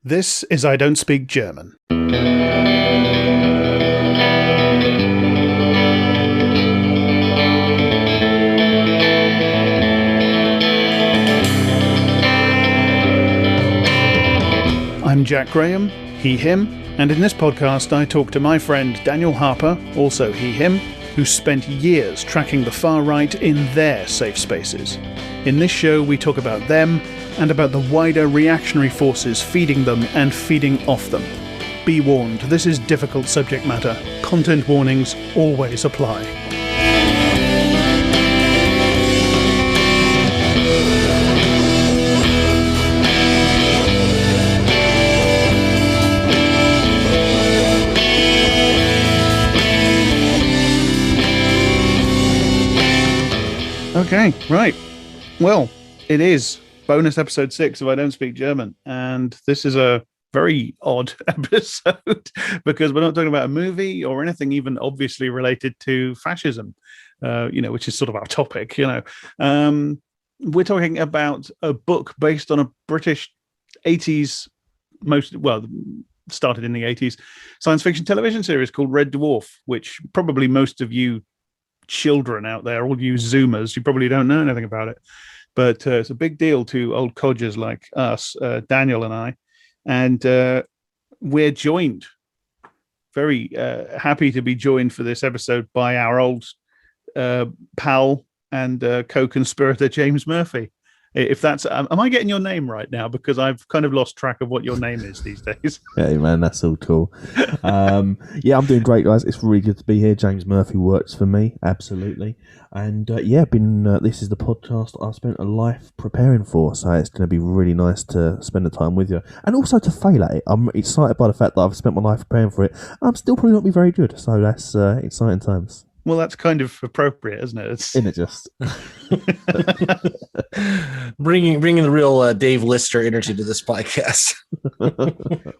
This is I Don't Speak German. I'm Jack Graham, he, him, and in this podcast I talk to my friend Daniel Harper, also he, him, who spent years tracking the far right in their safe spaces. In this show we talk about them and about the wider reactionary forces feeding them and feeding off them. Be warned, this is difficult subject matter. Content warnings always apply. Okay, right. Well, it is bonus episode 6 of I Don't Speak German, and this is a very odd episode because we're not talking about a movie or anything even obviously related to fascism, which is sort of our topic, We're talking about a book based on a British 80s, started in the 80s, science fiction television series called Red Dwarf, which probably most of you children out there, all you Zoomers, you probably don't know anything about it. But it's a big deal to old codgers like us, Daniel and I. And we're joined, very happy to be joined for this episode by our old pal and co-conspirator, James Murphy. If that's, am I getting your name right now? Because I've kind of lost track of what your name is these days. Hey man, that's all cool. I'm doing great, guys. It's really good to be here. James Murphy works for me, absolutely. And this is the podcast I've spent a life preparing for, so it's going to be really nice to spend the time with you, and also to fail at it. I'm excited by the fact that I've spent my life preparing for it. I'm still probably not be very good, so that's exciting times. Well, that's kind of appropriate, isn't it? Isn't it just? bringing the real Dave Lister energy to this podcast.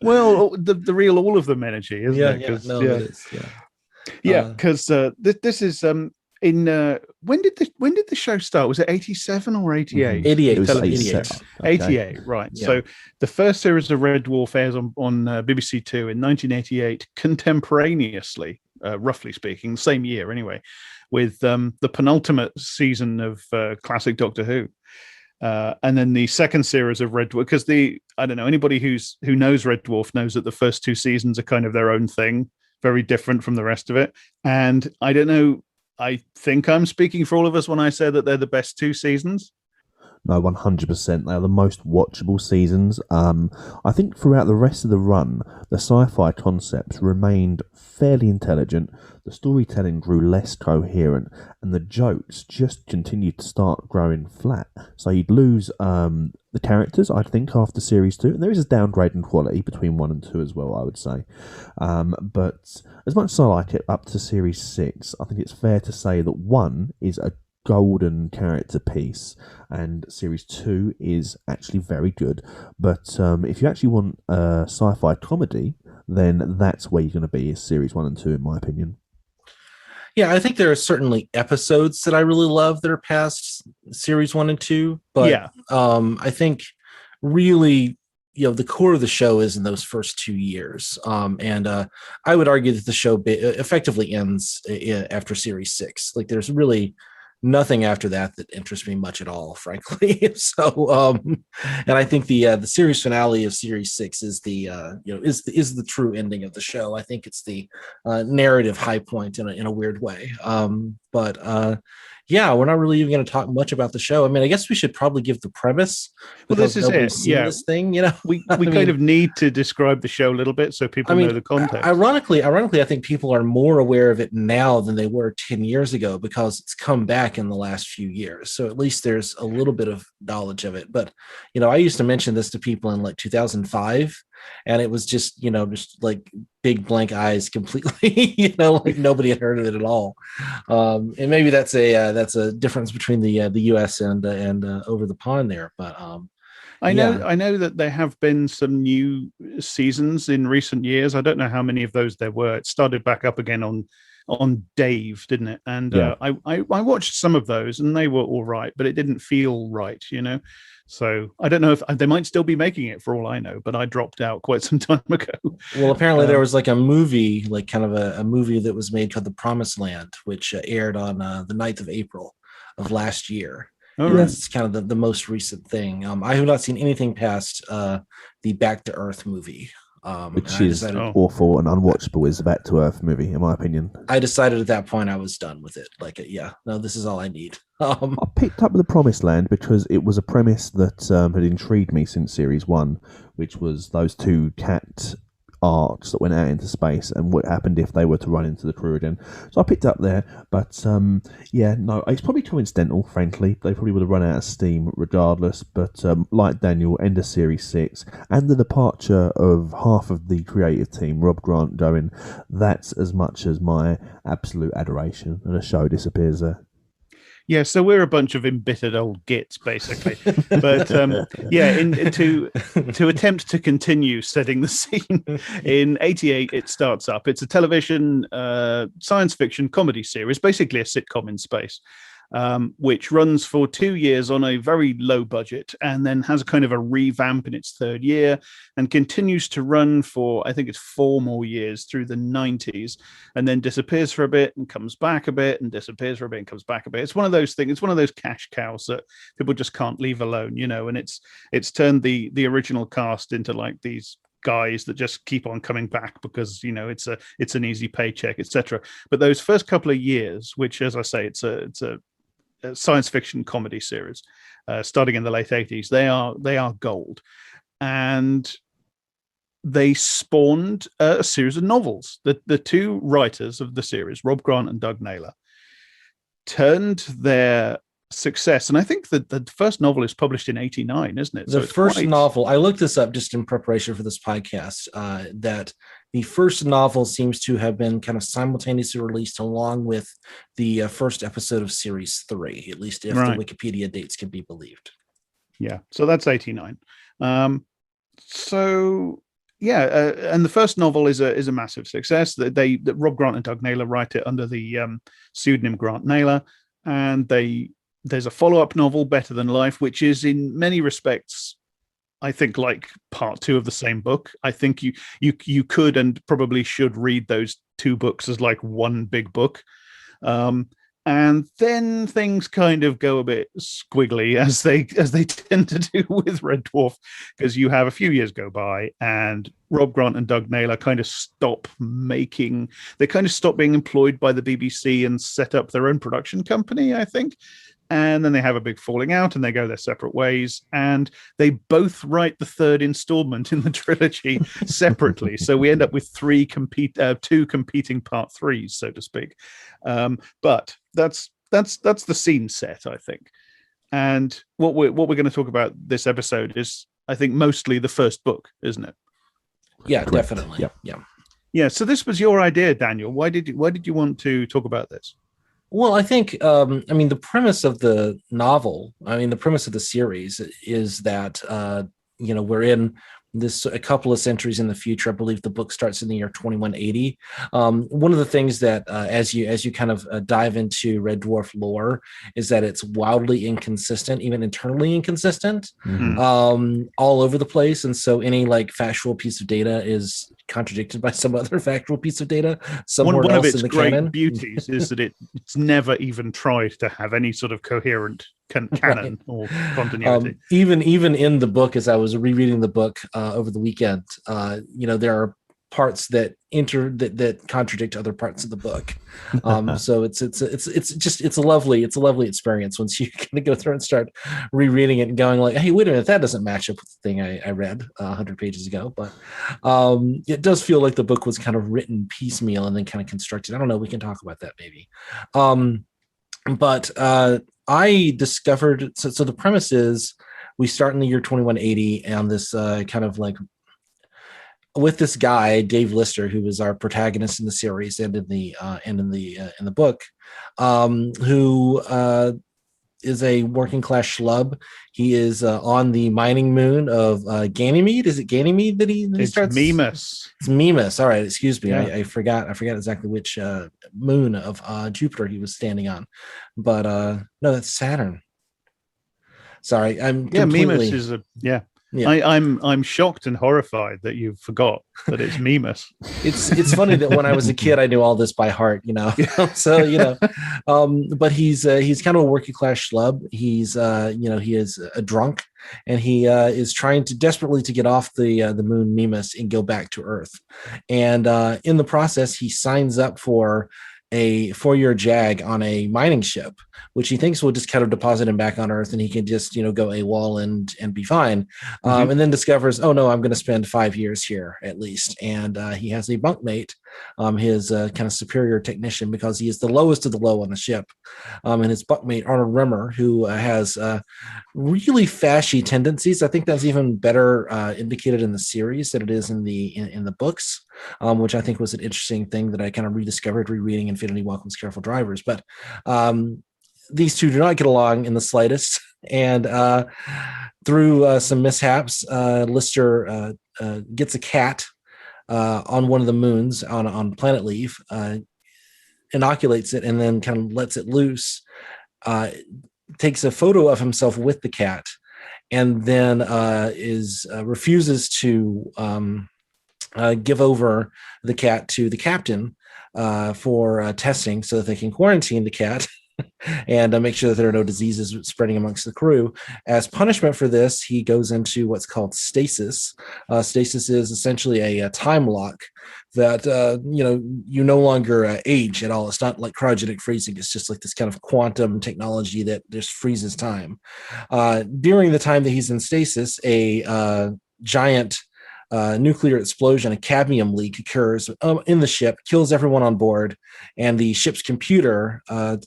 Well, the real all of them energy, isn't it? It is. Yeah, because this is in when did the show start? Was it 87 or 88? 88. It was 88. 88, right. Yeah. So the first series of Red Dwarf airs on BBC Two in 1988, contemporaneously, roughly speaking, same year anyway, with the penultimate season of classic Doctor Who. And then the second series of Red Dwarf, because anybody who knows Red Dwarf knows that the first two seasons are kind of their own thing, very different from the rest of it. And I don't know, I think I'm speaking for all of us when I say that they're the best two seasons. No, 100%. They are the most watchable seasons. I think throughout the rest of the run, the sci-fi concepts remained fairly intelligent, the storytelling grew less coherent, and the jokes just continued to start growing flat. So you'd lose the characters, I think, after Series 2. And there is a downgrade in quality between 1 and 2 as well, I would say. But as much as I like it up to Series 6, I think it's fair to say that 1 is a golden character piece and Series 2 is actually very good, but if you actually want a sci-fi comedy, then that's where you're going to be, is Series 1 and 2 in my opinion. I think there are certainly episodes that I really love that are past Series 1 and 2, but I think really the core of the show is in those first 2 years, and I would argue that the show effectively ends after Series 6. Like there's really nothing after that interests me much at all, frankly. So, and I think the series finale of Series 6 is is the true ending of the show. I think it's the narrative high point in a weird way. We're not really even going to talk much about the show. I mean, I guess we should probably give the premise. Well, this is it. Yeah, this thing, we kind of need to describe the show a little bit so people know the context. Ironically, I think people are more aware of it now than they were 10 years ago because it's come back in the last few years. So at least there's a little bit of knowledge of it. But I used to mention this to people in like 2005. And it was just like big blank eyes completely, like nobody had heard of it at all. And maybe that's a difference between the US and over the pond there. But I know that there have been some new seasons in recent years. I don't know how many of those there were. It started back up again on on Dave, didn't it? And Yeah. I watched some of those, and they were all right, but it didn't feel right, So I don't know if they might still be making it for all I know, but I dropped out quite some time ago. Well, apparently there was like a movie, like kind of a movie that was made called The Promised Land, which aired on the 9th of April of last year. Right. That's kind of the most recent thing. I have not seen anything past the Back to Earth movie. Which is awful and unwatchable is the Back to Earth movie, in my opinion. I decided at that point I was done with it. Like, no, this is all I need. I picked up The Promised Land because it was a premise that had intrigued me since Series 1, which was those two cat arcs that went out into space and what happened if they were to run into the crew again. So I picked up there, but no, it's probably coincidental, frankly. They probably would have run out of steam regardless, but like Daniel, end of Series 6, and the departure of half of the creative team, Rob Grant going, that's as much as my absolute adoration, and the show disappears there. Yeah, so we're a bunch of embittered old gits, basically. But to attempt to continue setting the scene, in '88 it starts up. It's a television science fiction comedy series, basically a sitcom in space, which runs for 2 years on a very low budget, and then has a kind of a revamp in its third year, and continues to run for, I think it's 4 more years through the 90s, and then disappears for a bit and comes back a bit and disappears for a bit and comes back a bit. It's one of those things. It's one of those cash cows that people just can't leave alone, and it's turned the original cast into like these guys that just keep on coming back because it's an easy paycheck, etc. But those first couple of years, which, as I say, it's a science fiction comedy series starting in the late 80s, they are gold, and they spawned a series of novels. The two writers of the series, Rob Grant and Doug Naylor, turned their success, and I think that the first novel is published in '89, isn't it? The first novel, I looked this up just in preparation for this podcast, that the first novel seems to have been kind of simultaneously released along with the first episode of Series 3, at least if the Wikipedia dates can be believed. Yeah, so that's '89. And the first novel is a massive success. That Rob Grant and Doug Naylor write it under the pseudonym Grant Naylor, and there's a follow-up novel, Better Than Life, which is in many respects, I think, like part 2 of the same book. I think you could and probably should read those 2 books as like one big book. And then things kind of go a bit squiggly, as they tend to do with Red Dwarf, because you have a few years go by and Rob Grant and Doug Naylor kind of stop being employed by the BBC and set up their own production company, I think. And then they have a big falling out and they go their separate ways, and they both write the third installment in the trilogy separately. So we end up with 2 competing part 3s, so to speak. But that's the scene set, I think. And what we're going to talk about this episode is, I think, mostly the first book, isn't it? Yeah, correct. Definitely. Yeah. So this was your idea, Daniel. Why did you want to talk about this? Well, I think, the premise of the novel, the premise of the series is that, we're in a couple of centuries in the future. I believe the book starts in the year 2180. One of the things that, as you kind of dive into Red Dwarf lore, is that it's wildly inconsistent, even internally inconsistent, all over the place. And so any like factual piece of data is contradicted by some other factual piece of data somewhere one else of its in the great canon. beauties is that it's never even tried to have any sort of coherent canon or continuity. Even in the book, as I was rereading the book over the weekend, there are parts that contradict other parts of the book. So it's a lovely experience once you kind of go through and start rereading it and going like, hey, wait a minute, that doesn't match up with the thing I read 100 pages ago. But it does feel like the book was kind of written piecemeal and then kind of constructed. I don't know. We can talk about that maybe. But I discovered, so the premise is we start in the year 2180 and this kind of like with this guy, Dave Lister, who is our protagonist in the series and in the book, who is a working class schlub. He is on the mining moon of Ganymede. Is it Ganymede that he starts? Mimas. It's Mimas. All right, excuse me. Yeah. I forgot exactly which moon of Jupiter he was standing on. But no, that's Saturn. Sorry, I'm completely... Mimas is I'm shocked and horrified that you forgot that it's Mimas. It's funny that when I was a kid, I knew all this by heart, So but he's kind of a working class schlub. He's he is a drunk, and he is trying to desperately to get off the moon Mimas and go back to Earth. And in the process, he signs up for a 4-year JAG on a mining ship, which he thinks will just kind of deposit him back on Earth, and he can just, go AWOL and be fine. And then discovers, oh no, I'm going to spend 5 years here at least. And he has a bunkmate, his kind of superior technician, because he is the lowest of the low on the ship. And his bunkmate, Arnold Rimmer, who has really fashy tendencies. I think that's even better indicated in the series than it is in the books, which I think was an interesting thing that I kind of rediscovered rereading Infinity Welcomes Careful Drivers. But these two do not get along in the slightest. And through some mishaps, Lister gets a cat on one of the moons on planet Leave, inoculates it, and then kind of lets it loose, takes a photo of himself with the cat, and then refuses to give over the cat to the captain for testing so that they can quarantine the cat and make sure that there are no diseases spreading amongst the crew. As punishment for this, he goes into what's called stasis. Stasis is essentially a time lock that, you no longer age at all. It's not like cryogenic freezing. It's just like this kind of quantum technology that just freezes time. During the time that he's in stasis, a giant nuclear explosion, a cadmium leak occurs in the ship, kills everyone on board, and the ship's computer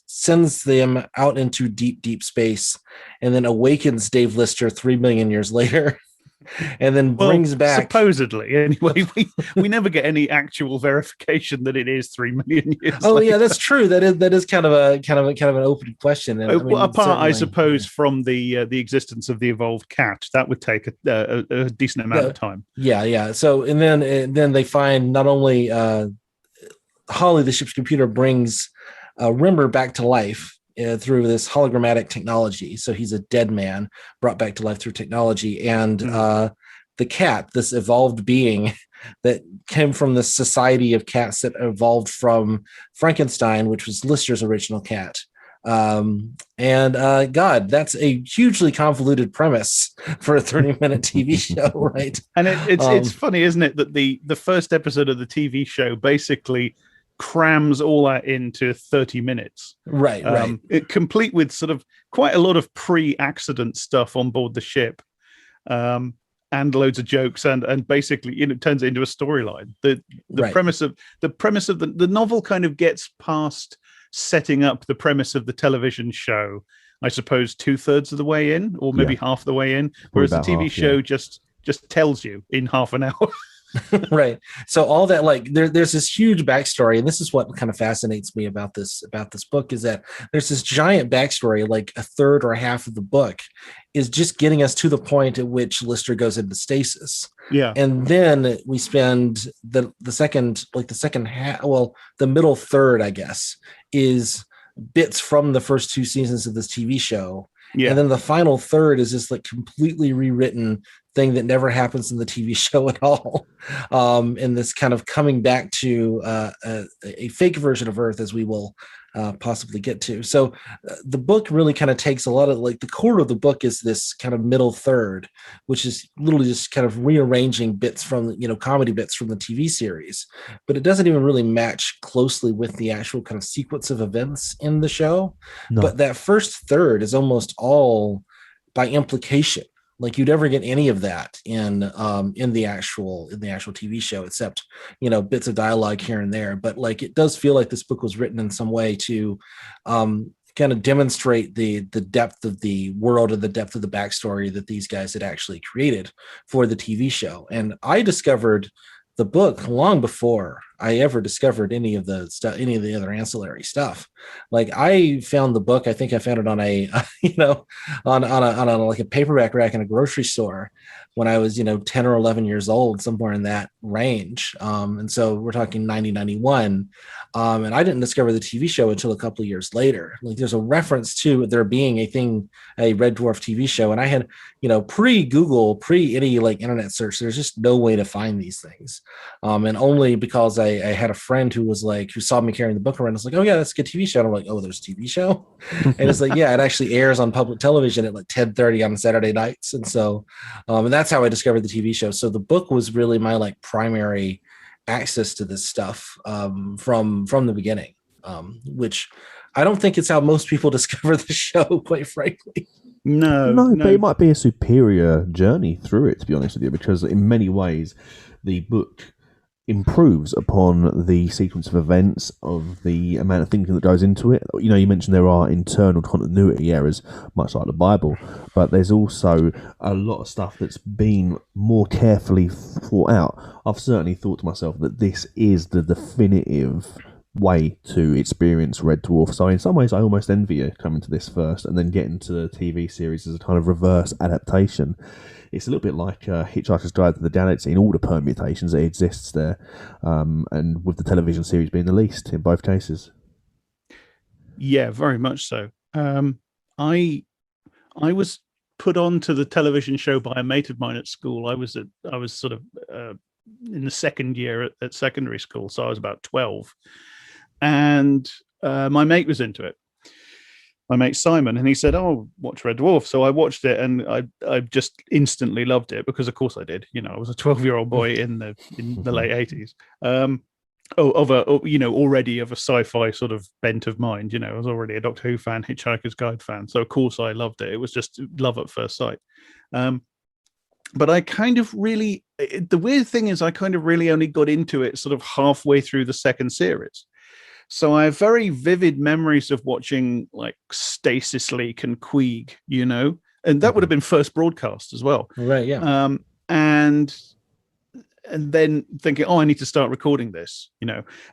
sends them out into deep, deep space, and then awakens Dave Lister 3 million years later. And then brings back, supposedly, anyway. We never get any actual verification that it is 3 million years. Oh later. Yeah, that's true. That is kind of an open question. And, apart, I suppose, from the existence of the evolved cat, that would take a decent amount of time. Yeah. So and then they find not only Holly, the ship's computer, brings Rimmer back to life through this hologrammatic technology. So he's a dead man brought back to life through technology. And the cat, this evolved being that came from the society of cats that evolved from Frankenstein, which was Lister's original cat. God, that's a hugely convoluted premise for a 30-minute TV show, right? And it's funny, isn't it, that the first episode of the TV show basically crams all that into 30 minutes. Right. It complete with sort of quite a lot of pre-accident stuff on board the ship, and loads of jokes, and basically, it turns it into a storyline. The premise of the novel kind of gets past setting up the premise of the television show, I suppose, 2/3 of the way in, or maybe half the way in, whereas the TV show just tells you in half an hour. Right. So all that, like, there's this huge backstory, and this is what kind of fascinates me about this book, is that there's this giant backstory, like a third or a half of the book is just getting us to the point at which Lister goes into stasis. Yeah. And then we spend the second half, the middle third, I guess, is bits from the first 2 seasons of this TV show. Yeah. And then the final third is this like completely rewritten thing that never happens in the TV show at all. And this kind of coming back to a fake version of Earth, as we will possibly get to. So the book really kind of takes a lot of, like, the core of the book is this kind of middle third, which is literally just kind of rearranging bits from, comedy bits from the TV series, but it doesn't even really match closely with the actual kind of sequence of events in the show. No. But that first third is almost all by implication. Like, you'd never get any of that in the actual TV show, except, bits of dialogue here and there. But, like, it does feel like this book was written in some way to kind of demonstrate the depth of the world and the depth of the backstory that these guys had actually created for the TV show. And I discovered the book long before I ever discovered any of the stuff, any of the other ancillary stuff. Like I found the book, I think I found it on a, on a like a paperback rack in a grocery store when I was, 10 or 11 years old, somewhere in that range. And so we're talking 1991. And I didn't discover the TV show until a couple of years later. Like there's a reference to there being a Red Dwarf TV show. And I had, pre-Google, pre any like internet search, there's just no way to find these things. And only because I had a friend who saw me carrying the book around. I was like, oh yeah, that's a good TV show. And I'm like, oh, there's a TV show. And it's like, yeah, it actually airs on public television at like 10:30 on Saturday nights. And so, and that's how I discovered the TV show. So the book was really my like primary access to this stuff from the beginning, which I don't think it's how most people discover the show, quite frankly. No, but it might be a superior journey through it, to be honest with you, because in many ways the book improves upon the sequence of events, of the amount of thinking that goes into it. You mentioned there are internal continuity errors, much like the Bible, but there's also a lot of stuff that's been more carefully thought out. I've certainly thought to myself that this is the definitive way to experience Red Dwarf. So in some ways I almost envy you coming to this first and then getting to the TV series as a kind of reverse adaptation. It's a little bit like Hitchhiker's Guide to the Galaxy in all the permutations that exists there, and with the television series being the least in both cases. Yeah, very much so. I was put on to the television show by a mate of mine at school. I was sort of in the second year at secondary school, so I was about 12, and my mate was into it. My mate Simon, and he said, "Oh, watch Red Dwarf." So I watched it, and I just instantly loved it because, of course, I did. I was a 12-year-old boy in the late 80s. Already of a sci-fi sort of bent of mind. I was already a Doctor Who fan, Hitchhiker's Guide fan, so of course I loved it. It was just love at first sight. But I kind of really, the weird thing is, I kind of really only got into it sort of halfway through the second series. So I have very vivid memories of watching like Stasis Leak and Queeg, and that would have been first broadcast as well. Right, yeah. And then thinking, oh, I need to start recording this,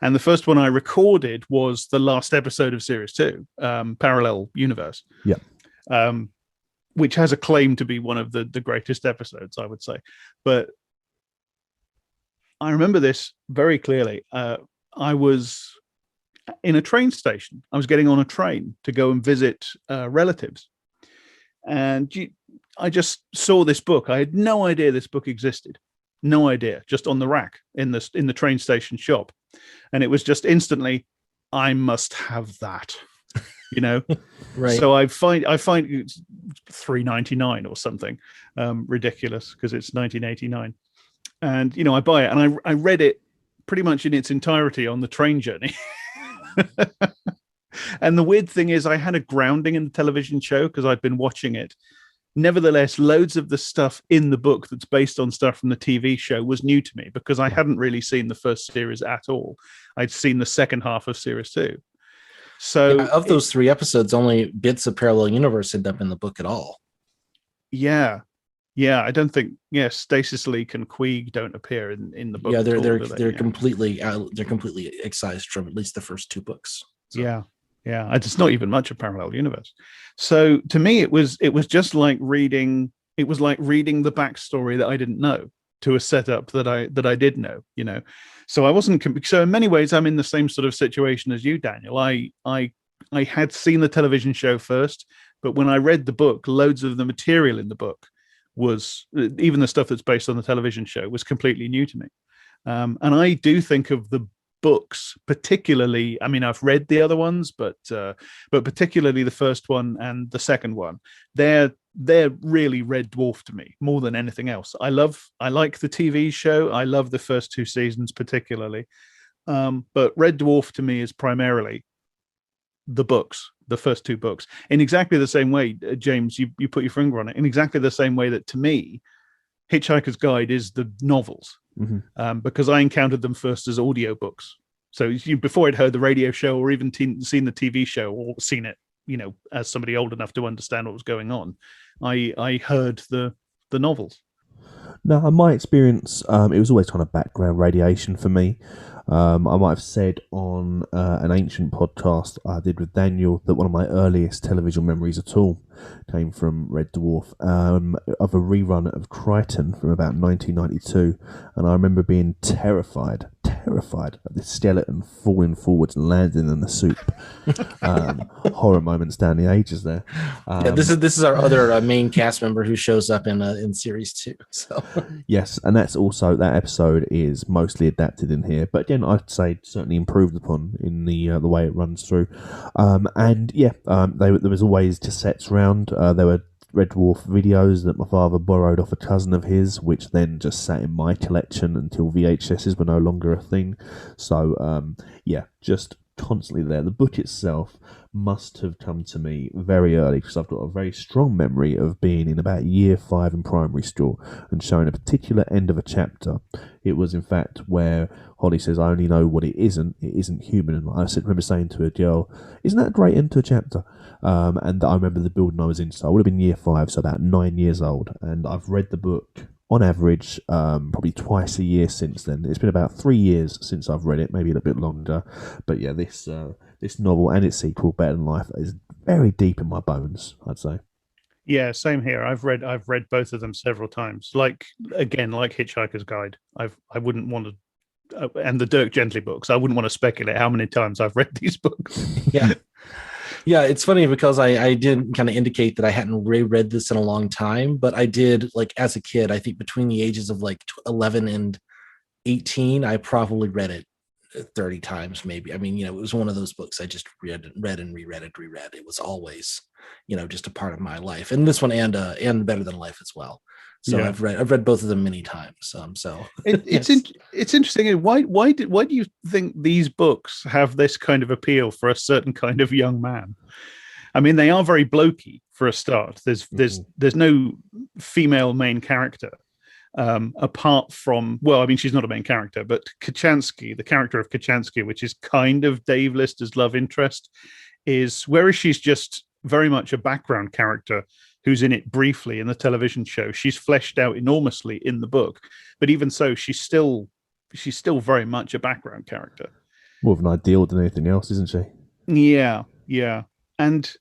And the first one I recorded was the last episode of Series 2, Parallel Universe. Yeah. Which has a claim to be one of the greatest episodes, I would say. But I remember this very clearly. I was in a train station. I was getting on a train to go and visit relatives. And I just saw this book. I had no idea this book existed. No idea. Just on the rack in the train station shop. And it was just instantly, I must have that. Right. So I find it's $3.99 or something, ridiculous because it's 1989, and I buy it and I read it pretty much in its entirety on the train journey. And the weird thing is, I had a grounding in the television show because I'd been watching it. Nevertheless, loads of the stuff in the book that's based on stuff from the TV show was new to me because I hadn't really seen the first series at all. I'd seen the second half of Series 2. So of those 3 episodes, only bits of Parallel Universe end up in the book at all. Yeah. I don't think. Stasis Leak and Queeg don't appear in the book. Yeah, they're completely excised from at least the first 2 books. So. Yeah. It's not even much of Parallel Universe. So to me, it was just like reading. It was like reading the backstory that I didn't know to a setup that I did know. So I wasn't. So in many ways, I'm in the same sort of situation as you, Daniel. I had seen the television show first, but when I read the book, loads of the material in the book was, even the stuff that's based on the television show, was completely new to me. And I do think of the books, particularly. I mean, I've read the other ones, but particularly the first one and the second one. They're really Red Dwarf to me more than anything else. I like the TV show. I love the first 2 seasons particularly. But Red Dwarf to me is primarily the books, the first 2 books, in exactly the same way, James, you put your finger on it, in exactly the same way that to me, Hitchhiker's Guide is the novels, because I encountered them first as audiobooks. So before I'd heard the radio show or even seen the TV show or seen it, as somebody old enough to understand what was going on, I heard the novels. No, in my experience, it was always kind of background radiation for me. I might have said on an ancient podcast I did with Daniel that one of my earliest television memories at all came from Red Dwarf, of a rerun of Crichton from about 1992, and I remember being terrified of this skeleton falling forwards and landing in the soup. Horror moments down the ages there. This is our other main cast member who shows up in series 2. So yes, and that's also, that episode is mostly adapted in here, but again, I'd say certainly improved upon in the way it runs through. There was always cassettes around. There were Red Dwarf videos that my father borrowed off a cousin of his, which then just sat in my collection until VHSs were no longer a thing. So, just constantly there. The book itself must have come to me very early, because I've got a very strong memory of being in about year 5 in primary school and showing a particular end of a chapter. It was, in fact, where Holly says, "I only know what it isn't human." And I remember saying to a girl, "Isn't that a great end to a chapter?" And I remember the building I was in, so I would have been year 5, so about 9 years old. And I've read the book on average probably twice a year since then. It's been about 3 years since I've read it, maybe a little bit longer. But yeah, this novel and its sequel, Better Than Life, is very deep in my bones, I'd say. Yeah, same here. I've read both of them several times. Like Hitchhiker's Guide. I wouldn't want to, and the Dirk Gently books. I wouldn't want to speculate how many times I've read these books. Yeah. Yeah, it's funny because I did kind of indicate that I hadn't reread this in a long time, but I did, like, as a kid. I think between the ages of like 11 and 18, I probably read it 30 times, maybe. I mean, it was one of those books I just read and reread. It was always, just a part of my life. And this one and Better Than Life as well. So yeah. I've read both of them many times. It's interesting. Why do you think these books have this kind of appeal for a certain kind of young man? I mean, they are very blokey for a start. There's no female main character apart from, well, I mean, she's not a main character, but Kachansky, the character of Kachansky, which is kind of Dave Lister's love interest, whereas she's just very much a background character who's in it briefly in the television show. She's fleshed out enormously in the book, but even so, she's still very much a background character. More of an ideal than anything else, isn't she? Yeah. And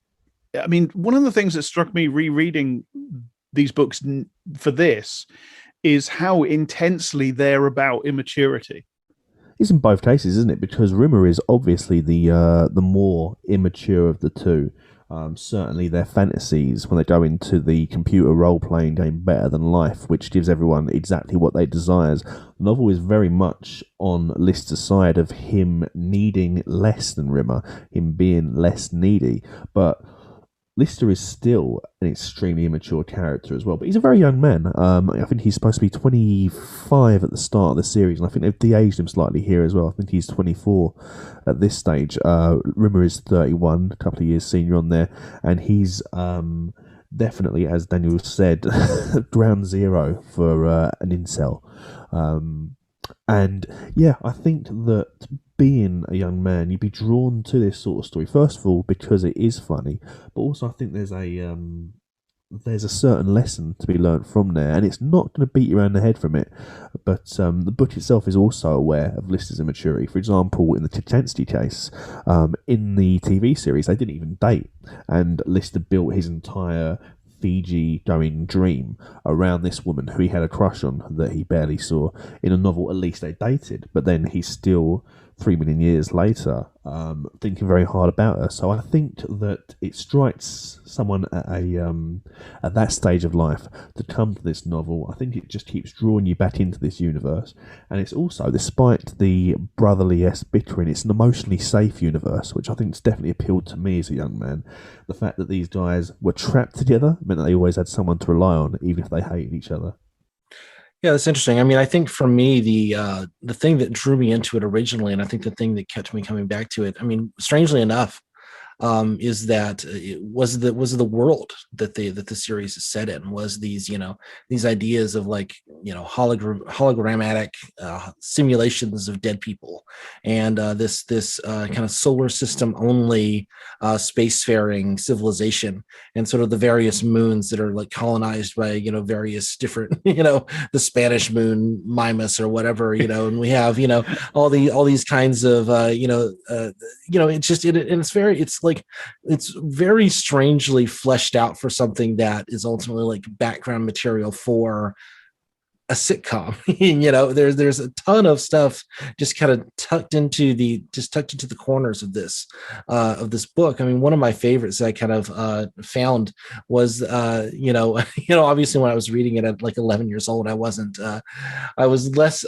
I mean, one of the things that struck me rereading these books for this is how intensely they're about immaturity. It's in both cases, isn't it? Because Rimmer is obviously the more immature of the two. Certainly their fantasies when they go into the computer role-playing game Better Than Life, which gives everyone exactly what they desire. The novel is very much on Lister's side of him needing less than Rimmer, him being less needy. But Lister is still an extremely immature character as well, but he's a very young man. I think he's supposed to be 25 at the start of the series, and I think they've de-aged him slightly here as well. I think he's 24 at this stage. Rimmer is 31, a couple of years senior on there, and he's definitely, as Daniel said, ground zero for an incel. And yeah, I think that being a young man, you'd be drawn to this sort of story. First of all, because it is funny, but also I think there's a certain lesson to be learnt from there, and it's not going to beat you around the head from it. But the book itself is also aware of Lister's immaturity. For example, in the Kachansky case, in the TV series, they didn't even date, and Lister built his entire Fiji-going dream around this woman who he had a crush on that he barely saw. In a novel, at least they dated, but then he's still 3 million years later thinking very hard about her. So I think that it strikes someone at that stage of life to come to this novel. I think it just keeps drawing you back into this universe, and it's also, despite the brotherly-esque bickering, it's an emotionally safe universe, which I think has definitely appealed to me as a young man. The fact that these guys were trapped together meant that they always had someone to rely on, even if they hated each other. Yeah, that's interesting. I mean, I think for me, the thing that drew me into it originally, and I think the thing that kept me coming back to it, I mean, strangely enough, is that it was the world that the series is set in, was these these ideas of like hologrammatic simulations of dead people, and this kind of solar system only spacefaring civilization, and sort of the various moons that are like colonized by various different the Spanish moon Mimas or whatever, and we have all these kinds of it's very strangely fleshed out for something that is ultimately like background material for a sitcom. There's a ton of stuff just kind of tucked into the corners of this book. I mean, one of my favorites that I kind of found was obviously when I was reading it at like 11 years old, I was less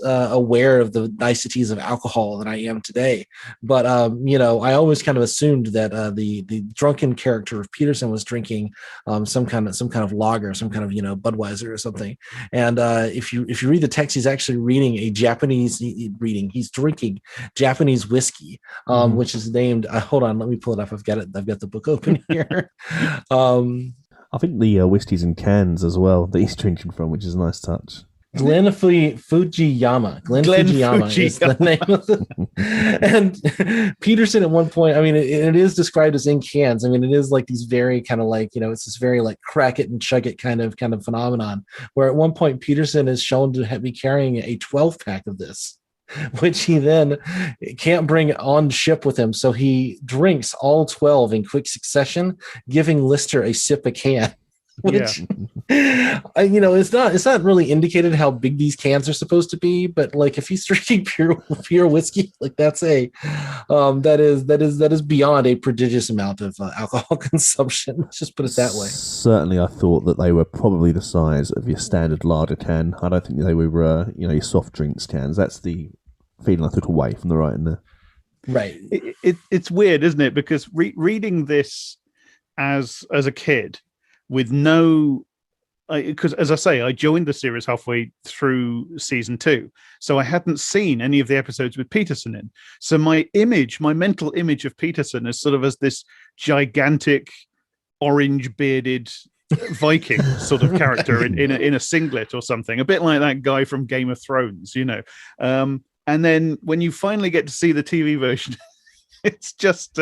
aware of the niceties of alcohol than I am today. But I always kind of assumed that the drunken character of Peterson was drinking some kind of lager, some kind of Budweiser or something. And if you read the text, he's actually he's drinking Japanese whiskey, which is named, hold on, let me pull it up. I've got the book open here. I think the whiskey's in cans as well that he's drinking from, which is a nice touch. Glen Fujiyama. Glen Fujiyama is the name of and Peterson at one point, I mean, it is described as in cans. I mean, it is like these very kind of like, it's this very like crack it and chug it kind of phenomenon, where at one point Peterson is shown to be carrying a 12-pack of this, which he then can't bring on ship with him. So he drinks all 12 in quick succession, giving Lister a sip a can. Which, it's not really indicated how big these cans are supposed to be, but like if he's drinking pure whiskey, like that is beyond a prodigious amount of alcohol consumption. Let's just put it that way. Certainly, I thought that they were probably the size of your standard lager can. I don't think they were, your soft drinks cans. That's the feeling I took away from the writing there. Right. It's weird, isn't it? Because reading this as a kid, with because as I say, I joined the series halfway through season 2, so I hadn't seen any of the episodes with Peterson in. So my mental image of Peterson is sort of as this gigantic, orange bearded Viking sort of character in a singlet or something, a bit like that guy from Game of Thrones, And then when you finally get to see the TV version. It's just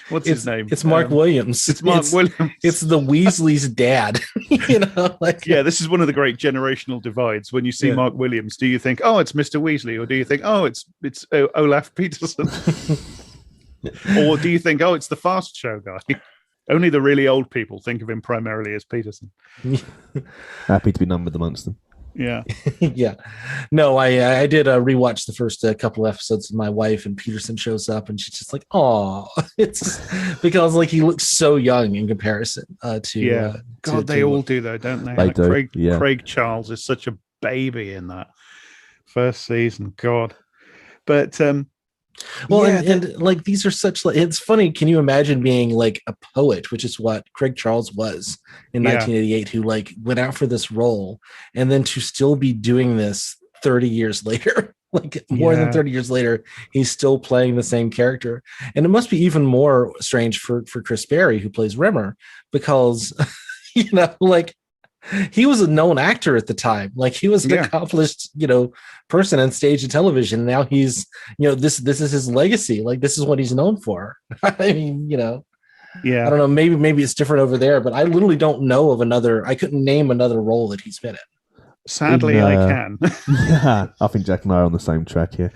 what's his name? It's Mark Williams. It's Mark Williams. It's the Weasley's dad. This is one of the great generational divides. When you see Mark Williams, do you think, oh, it's Mr. Weasley, or do you think, oh, it's Olaf Peterson, or do you think, oh, it's the Fast Show guy? Only the really old people think of him primarily as Peterson. Happy to be numbered amongst them. Yeah. Yeah. No, I did rewatch the first couple of episodes with my wife, and Peterson shows up and she's just like, oh, it's because like he looks so young in comparison to God, they all do though, don't they? They do. Craig Charles is such a baby in that first season. God. But and like these are such like, it's funny, can you imagine being like a poet, which is what Craig Charles was in 1988, who like went out for this role, and then to still be doing this 30 years later, like more than 30 years later, he's still playing the same character. And it must be even more strange for Chris Berry, who plays Rimmer, because like he was a known actor at the time. Like he was an accomplished, person on stage and television. Now he's, this is his legacy. Like this is what he's known for. I mean, I don't know. Maybe it's different over there, but I literally don't know of I couldn't name another role that he's been in. Sadly, I can. Yeah, I think Jack and I are on the same track here.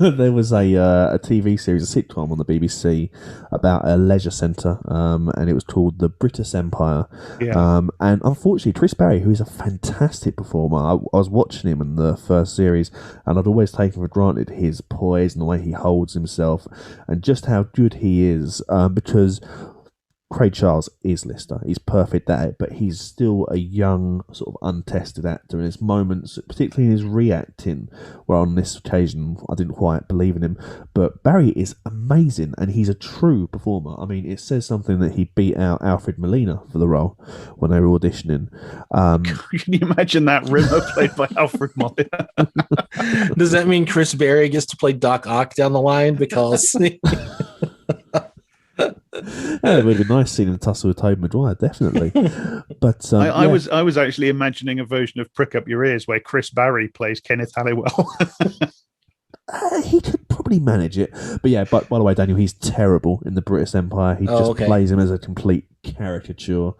There was a TV series, a sitcom on the BBC about a leisure centre, and it was called The British Empire. Yeah. And unfortunately, Chris Berry, who's a fantastic performer, I was watching him in the first series, and I'd always taken for granted his poise and the way he holds himself, and just how good he is, because Craig Charles is Lister. He's perfect at it, but he's still a young, sort of untested actor. And there's moments, particularly in his reacting, where on this occasion I didn't quite believe in him. But Barry is amazing, and he's a true performer. I mean, it says something that he beat out Alfred Molina for the role when they were auditioning. Can you imagine that Rimmer played by Alfred Molina? Does that mean Chris Berry gets to play Doc Ock down the line? Because Yeah, it would have been nice seeing him tussle with Tobey Maguire, definitely. But I was actually imagining a version of Prick Up Your Ears where Chris Barry plays Kenneth Halliwell. He could probably manage it. But yeah, by the way, Daniel, he's terrible in the British Empire. He plays him as a complete caricature.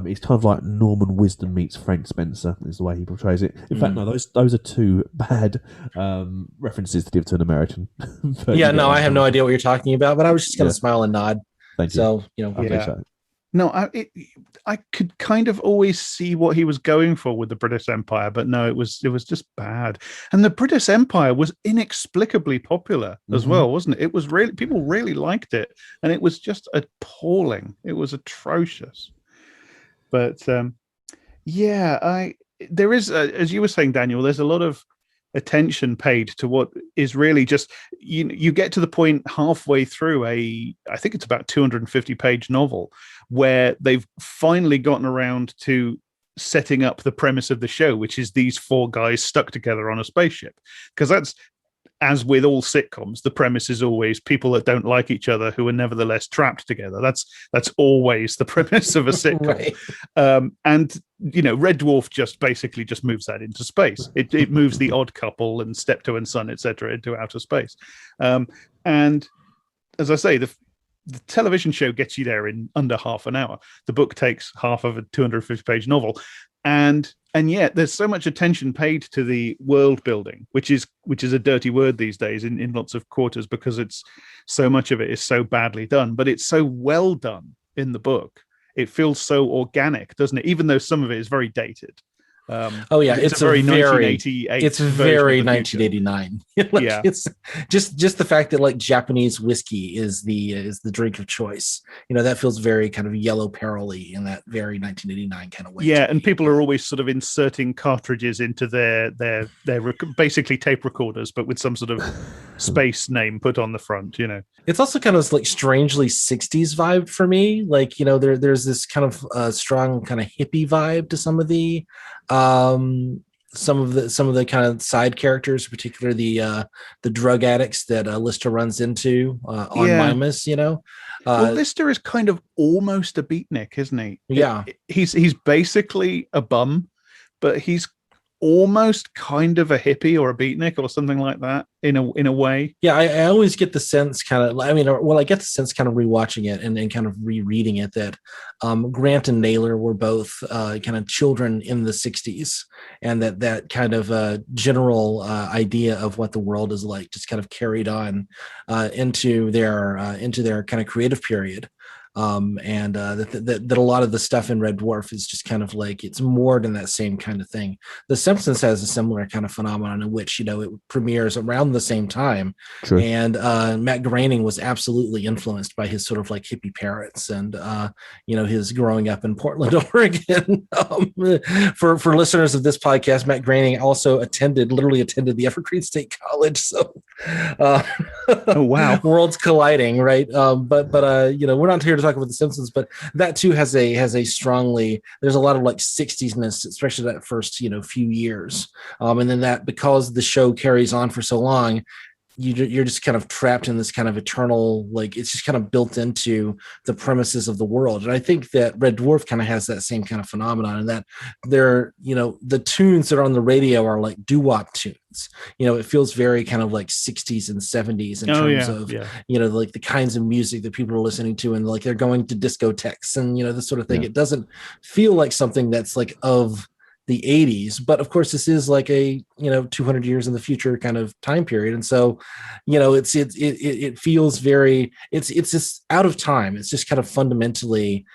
He's kind of like Norman Wisdom meets Frank Spencer, is the way he portrays it. In fact, no, those are two bad references to give to an American. I have no idea what you're talking about, but I was just going to smile and nod. Thank you. So, No, I could kind of always see what he was going for with the British Empire, but no, it was just bad. And the British Empire was inexplicably popular as well, wasn't it? It was really, people really liked it, and it was just appalling. It was atrocious. But there is, as you were saying, Daniel, there's a lot of attention paid to what is really just you get to the point halfway through I think it's about 250-page novel where they've finally gotten around to setting up the premise of the show, which is these four guys stuck together on a spaceship. Because that's, as with all sitcoms, the premise is always people that don't like each other who are nevertheless trapped together. That's always the premise of a sitcom. Right. And Red Dwarf just basically moves that into space. It moves the Odd Couple and Steptoe and Son, etc., into outer space. And as I say, the television show gets you there in under half an hour. The book takes half of a 250-page novel, and yet there's so much attention paid to the world building, which is a dirty word these days in lots of quarters, because it's so much of it is so badly done, but it's so well done in the book. It feels so organic, doesn't it? Even though some of it is very dated. It's very 1988. It's very 1989. It's just the fact that like Japanese whiskey is the drink of choice. That feels very kind of Yellow Peril-y in that very 1989 kind of way. Yeah, and people are always sort of inserting cartridges into their basically tape recorders, but with some sort of space name put on the front. It's also kind of like strangely 60s vibe for me. Like there's this kind of strong kind of hippie vibe to some of the. Some of the kind of side characters, particularly the drug addicts that Lister runs into on Mimas, well, Lister is kind of almost a beatnik, isn't he? Yeah, he's basically a bum, but he's almost kind of a hippie or a beatnik or something like that in a way. Yeah, I always get the sense I get the sense kind of rewatching it and kind of rereading it that Grant and Naylor were both kind of children in the 60s, and that kind of general idea of what the world is like just kind of carried on into their kind of creative period. That a lot of the stuff in Red Dwarf is just kind of like it's more than that same kind of thing. The Simpsons has a similar kind of phenomenon in which it premieres around the same time. True. And Matt Groening was absolutely influenced by his sort of like hippie parents and his growing up in Portland, Oregon. For listeners of this podcast, Matt Groening also literally attended the Evergreen State College. So, oh wow, worlds colliding, right? But we're not here to talk about the Simpsons, but that too has a strongly, there's a lot of like 60s-ness, especially that first few years, and then that because the show carries on for so long, you're just kind of trapped in this kind of eternal, like it's just kind of built into the premises of the world. And I think that Red Dwarf kind of has that same kind of phenomenon, and that the tunes that are on the radio are like doo-wop tunes. It feels very kind of like 60s and 70s in terms of like the kinds of music that people are listening to, and like they're going to discotheques and this sort of thing. It doesn't feel like something that's like of the 80s, but of course this is like a 200 years in the future kind of time period, and so it feels very it's just out of time. It's just kind of fundamentally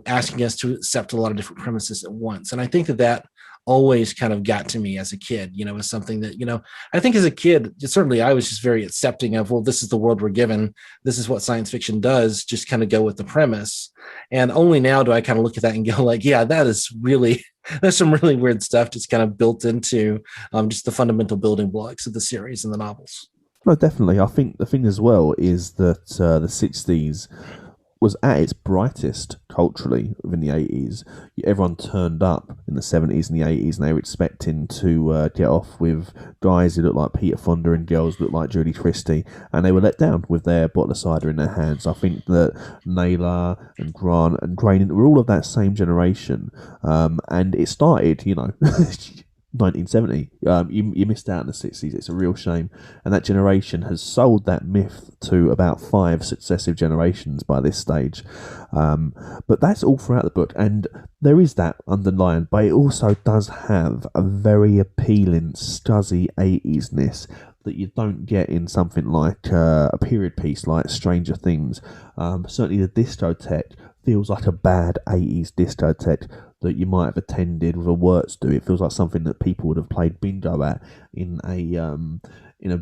asking us to accept a lot of different premises at once, and I think that always kind of got to me as a kid, as something that, I think as a kid, certainly I was just very accepting of, well, this is the world we're given. This is what science fiction does, just kind of go with the premise. And only now do I kind of look at that and go like, yeah, there's some really weird stuff just kind of built into just the fundamental building blocks of the series and the novels. No, definitely. I think the thing as well is that the 60s was at its brightest culturally within the 80s. Everyone turned up in the 70s and the 80s, and they were expecting to get off with guys who looked like Peter Fonda and girls who looked like Julie Christie, and they were let down with their bottle of cider in their hands. I think that Naylor and Grant and Graydon were all of that same generation, and it started, 1970. You missed out in the 60s. It's a real shame. And that generation has sold that myth to about 5 successive generations by this stage. But that's all throughout the book. And there is that underlying, but it also does have a very appealing, scuzzy 80s-ness that you don't get in something like a period piece like Stranger Things. Certainly the discotheque feels like a bad 80s discotheque that you might have attended with a works do. It feels like something that people would have played bingo at in a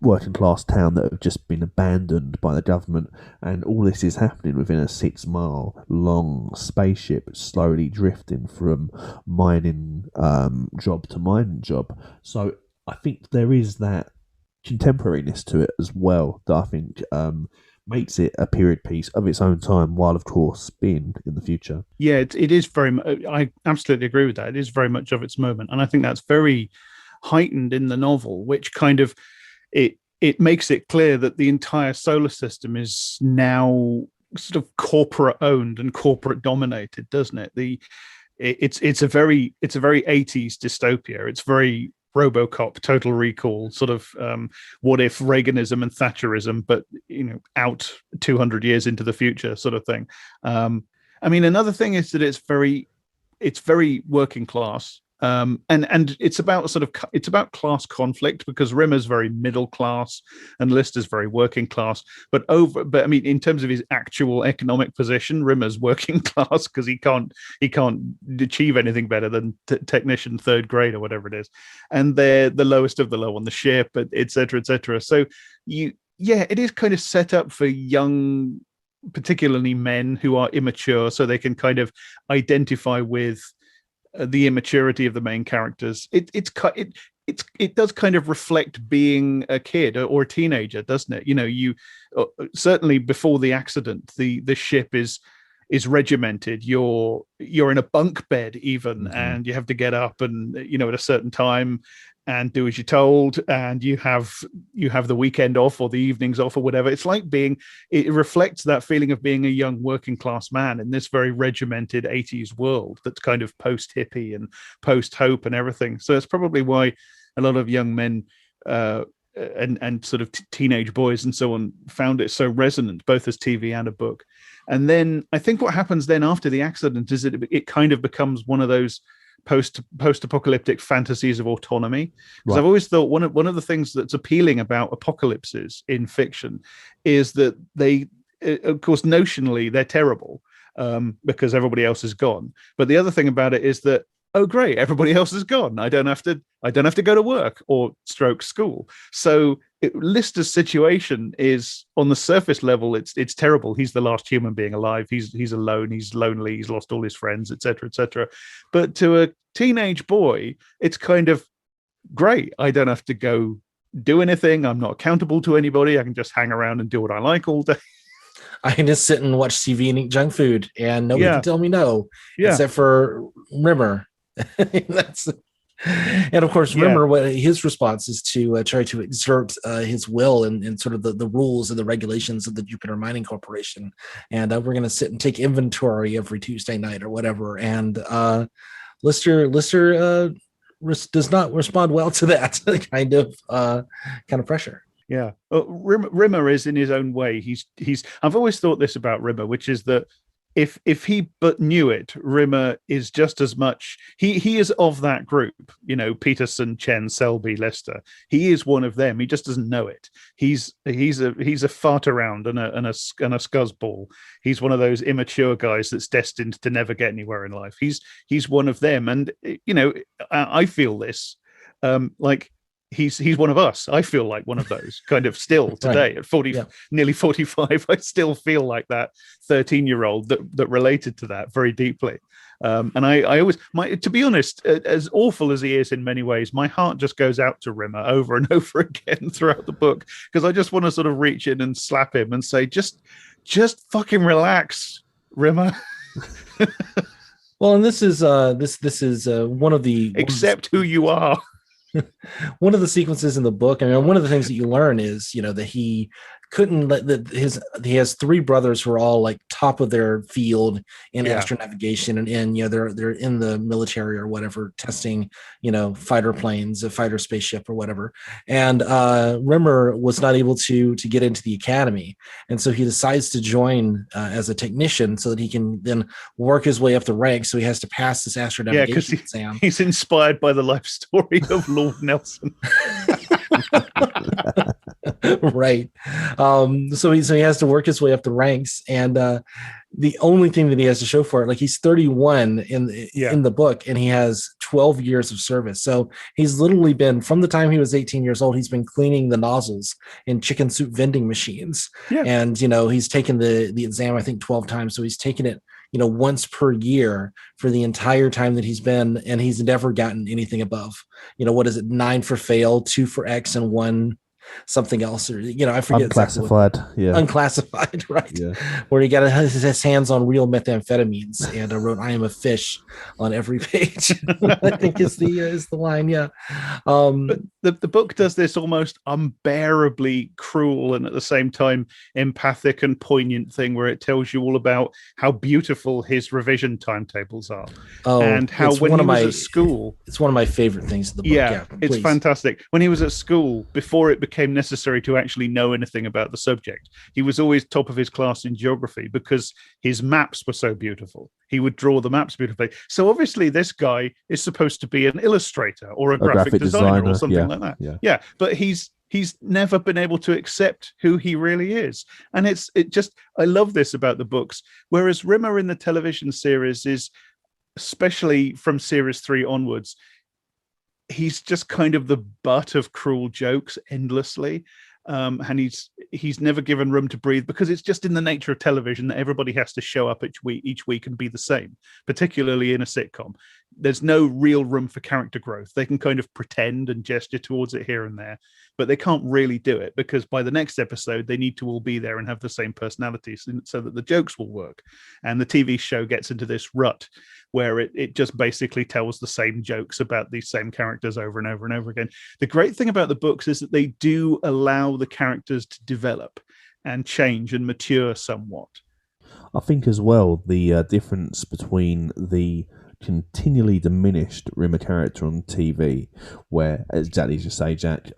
working class town that have just been abandoned by the government, and all this is happening within a 6-mile long spaceship slowly drifting from mining job to mining job. So I think there is that contemporariness to it as well that I think makes it a period piece of its own time, while of course being in the future. Yeah, it is very. I absolutely agree with that. It is very much of its moment, and I think that's very heightened in the novel, which kind of it makes it clear that the entire solar system is now sort of corporate owned and corporate dominated, doesn't it? It's a very 80s dystopia. It's very RoboCop, Total Recall, sort of what if Reaganism and Thatcherism, but out 200 years into the future, sort of thing. I mean, another thing is that it's very working class, and it's about class conflict, because Rimmer's very middle class and Lister's very working class. But I mean, in terms of his actual economic position, Rimmer's working class because he can't achieve anything better than technician 3rd grade or whatever it is, and they're the lowest of the low on the ship, etc., etc. So it is kind of set up for young, particularly men who are immature, so they can kind of identify with the immaturity of the main characters. It does kind of reflect being a kid or a teenager, doesn't it? You certainly before the accident, the ship is regimented. You're in a bunk bed even, mm-hmm. and you have to get up and at a certain time and do as you're told, and you have the weekend off or the evenings off or whatever. It's like it reflects that feeling of being a young working class man in this very regimented 80s world that's kind of post hippie and post hope and everything. So it's probably why a lot of young men and sort of teenage boys and so on found it so resonant, both as TV and a book. And then I think what happens then after the accident is that it kind of becomes one of those post-apocalyptic fantasies of autonomy. Because I've always thought one of the things that's appealing about apocalypses in fiction is that they, of course, notionally they're terrible because everybody else is gone. But the other thing about it is that, oh great, everybody else is gone. I don't have to go to work or stroke school. So Lister's situation is, on the surface level, it's terrible. He's the last human being alive. He's alone. He's lonely. He's lost all his friends, etc., etc. But to a teenage boy, it's kind of great. I don't have to go do anything. I'm not accountable to anybody. I can just hang around and do what I like all day. I can just sit and watch TV and eat junk food, and nobody can tell me no, except for Rimmer. And of course, Rimmer, what his response is to try to exert his will and sort of the rules and the regulations of the Jupiter Mining Corporation. And we're going to sit and take inventory every Tuesday night or whatever. And Lister does not respond well to that kind of pressure. Yeah, Rimmer is, in his own way. He's. I've always thought this about Rimmer, which is that if he but knew it, Rimmer is just as much. He is of that group. Peterson, Chen, Selby, Lester. He is one of them. He just doesn't know it. He's a fart around and a scuzzball. He's one of those immature guys that's destined to never get anywhere in life. He's one of them, and I feel this like. He's one of us. I feel like one of those kind of still today at 40, nearly 45. I still feel like that 13-year-old that related to that very deeply. And I always, to be honest, as awful as he is in many ways, my heart just goes out to Rimmer over and over again throughout the book, because I just want to sort of reach in and slap him and say, just Just fucking relax, Rimmer. Well, and this is one of the accept who you are. One of the sequences in the book. I mean, one of the things that you learn is, that he couldn't let he has three brothers who are all like top of their field in astronavigation, and they're in the military or whatever, testing fighter planes, a fighter spaceship or whatever. And Rimmer was not able to get into the academy, and so he decides to join as a technician so that he can then work his way up the ranks. So he has to pass this astronavigation exam. He's inspired by the life story of Lord Nelson. Right. So he has to work his way up the ranks, and the only thing that he has to show for it, like, he's 31 in the book, and he has 12 years of service. So he's literally been, from the time he was 18 years old, he's been cleaning the nozzles in chicken soup vending machines. And he's taken the exam, I think, 12 times. So he's taken it once per year for the entire time that he's been, and he's never gotten anything above, what is it, 9 for fail, 2 for X, and 1 something else, or I forget. Unclassified. Unclassified, right? Where he got his hands on real methamphetamines and wrote "I am a fish" on every page. I think is the line. But the book does this almost unbearably cruel and at the same time empathic and poignant thing where it tells you all about how beautiful his revision timetables are, and how when he was at school, it's one of my favorite things in the book. It's fantastic. When he was at school, before it became necessary to actually know anything about the subject, he was always top of his class in geography because his maps were so beautiful. He would draw the maps beautifully. So obviously this guy is supposed to be an illustrator or a graphic designer or something like that. But he's never been able to accept who he really is. And I love this about the books. Whereas Rimmer in the television series is, especially from series 3 onwards, he's just kind of the butt of cruel jokes endlessly. And he's never given room to breathe because it's just in the nature of television that everybody has to show up each week and be the same, particularly in a sitcom. There's no real room for character growth. They can kind of pretend and gesture towards it here and there, but they can't really do it because by the next episode, they need to all be there and have the same personalities so that the jokes will work. And the TV show gets into this rut where it just basically tells the same jokes about these same characters over and over and over again. The great thing about the books is that they do allow the characters to develop and change and mature somewhat. I think as well, the difference between the continually diminished Rimmer character on TV, where, exactly as you say, Jack,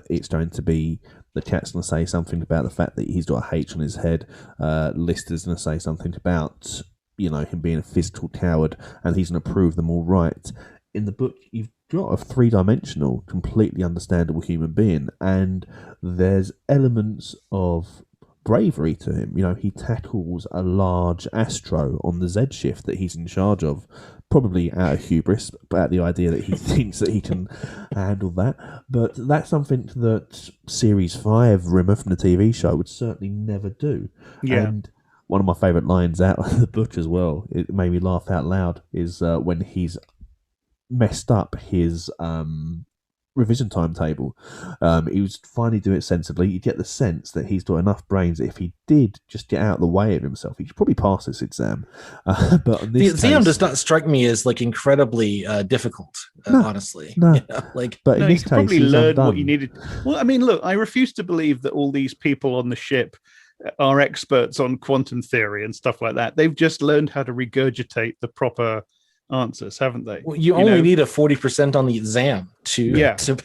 it's going to be the cat's going to say something about the fact that he's got a H on his head. Lister's going to say something about him being a physical coward, and he's going to prove them all right. In the book, you've got a 3-dimensional, completely understandable human being, and there's elements of bravery to him. He tackles a large astro on the Z shift that he's in charge of, probably out of hubris, but out the idea that he thinks that he can handle that. But that's something that Series 5 Rimmer from the TV show would certainly never do. And one of my favourite lines out of the book as well, it made me laugh out loud, is when he's messed up his revision timetable. He was finally doing it sensibly. You get the sense that he's got enough brains that if he did just get out of the way of himself, he could probably pass this exam. But in this the exam does not strike me as like incredibly difficult, honestly. No, but in this case, probably learned what you needed. Well, I mean, look, I refuse to believe that all these people on the ship are experts on quantum theory and stuff like that. They've just learned how to regurgitate the proper answers, haven't they? Well, you only need a 40% on the exam to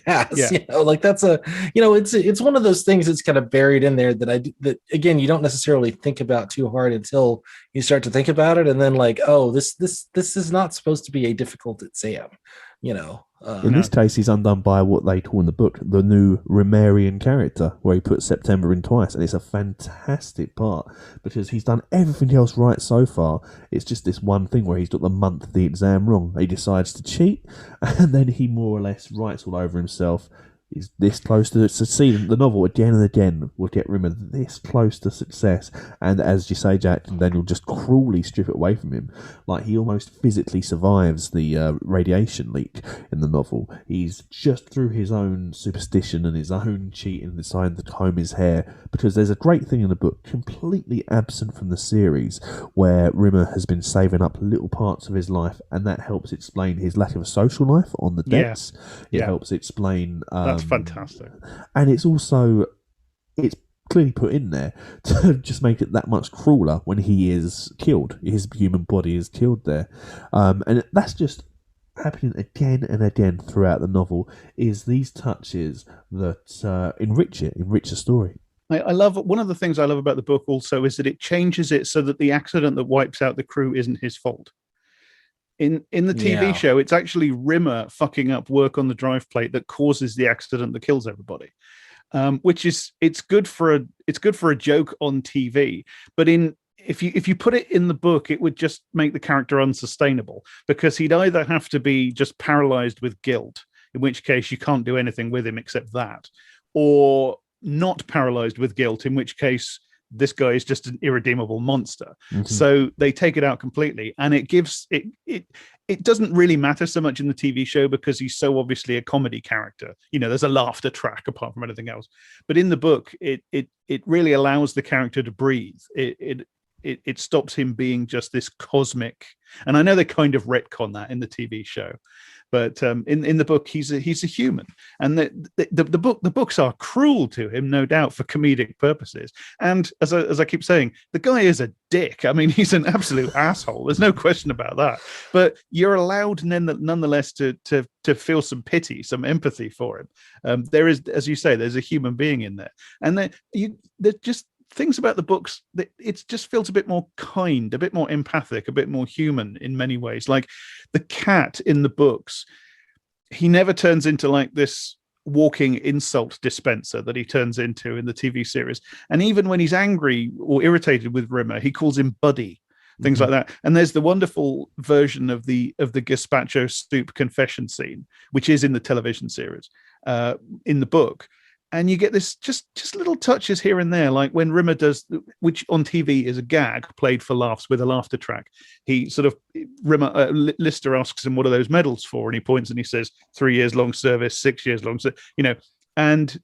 pass. That's it's one of those things that's kind of buried in there that again, you don't necessarily think about too hard until you start to think about it, and then this is not supposed to be a difficult exam. In this case, he's undone by what they call in the book the new Rimmerian character, where he puts September in twice, and it's a fantastic part because he's done everything else right so far. It's just this one thing where he's got the month of the exam wrong. He decides to cheat, and then he more or less writes all over himself, He's this close to succeeding. The novel again and again will get Rimmer this close to success, and as you say, Jack, and then you'll just cruelly strip it away from him. Like he almost physically survives the radiation leak in the novel. He's just through his own superstition and his own cheating decided to comb his hair, because there's a great thing in the book completely absent from the series where Rimmer has been saving up little parts of his life, and that helps explain his lack of a social life on the decks. It helps explain that's fantastic, and it's clearly put in there to just make it that much crueler when he is killed. His human body is killed there, and that's just happening again and again throughout the novel. Is these touches that enrich the story. I love, one of the things I love about the book also is that it changes it so that the accident that wipes out the crew isn't his fault. In the TV show, it's actually Rimmer fucking up work on the drive plate that causes the accident that kills everybody. Which is it's good for a joke on TV, but if you put it in the book, it would just make the character unsustainable, because he'd either have to be just paralyzed with guilt, in which case you can't do anything with him except that, or not paralyzed with guilt, in which case this guy is just an irredeemable monster. Mm-hmm. So they take it out completely, and it gives it doesn't really matter so much in the TV show because he's so obviously a comedy character. You know, there's a laughter track apart from anything else. But in the book, it really allows the character to breathe. It stops him being just this cosmic. And I know they kind of retcon that in the TV show, but in the book, he's a human, and the books are cruel to him, no doubt, for comedic purposes. And as I keep saying, the guy is a dick. I mean, he's an absolute asshole. There's no question about that. But you're allowed nonetheless to feel some pity, some empathy for him. There is, as you say, there's a human being in there, and they're just things about the books that it just feels a bit more kind, a bit more empathic, a bit more human in many ways. Like the cat in the books, he never turns into like this walking insult dispenser that he turns into in the TV series. And even when he's angry or irritated with Rimmer, he calls him buddy, things like that. And there's the wonderful version of the gazpacho soup confession scene, which is in the television series, in the book. And you get this just little touches here and there, like when Rimmer does, which on TV is a gag played for laughs with a laughter track. He sort of, Lister asks him, what are those medals for? And he points and he says, 3 years long service, 6 years long service, and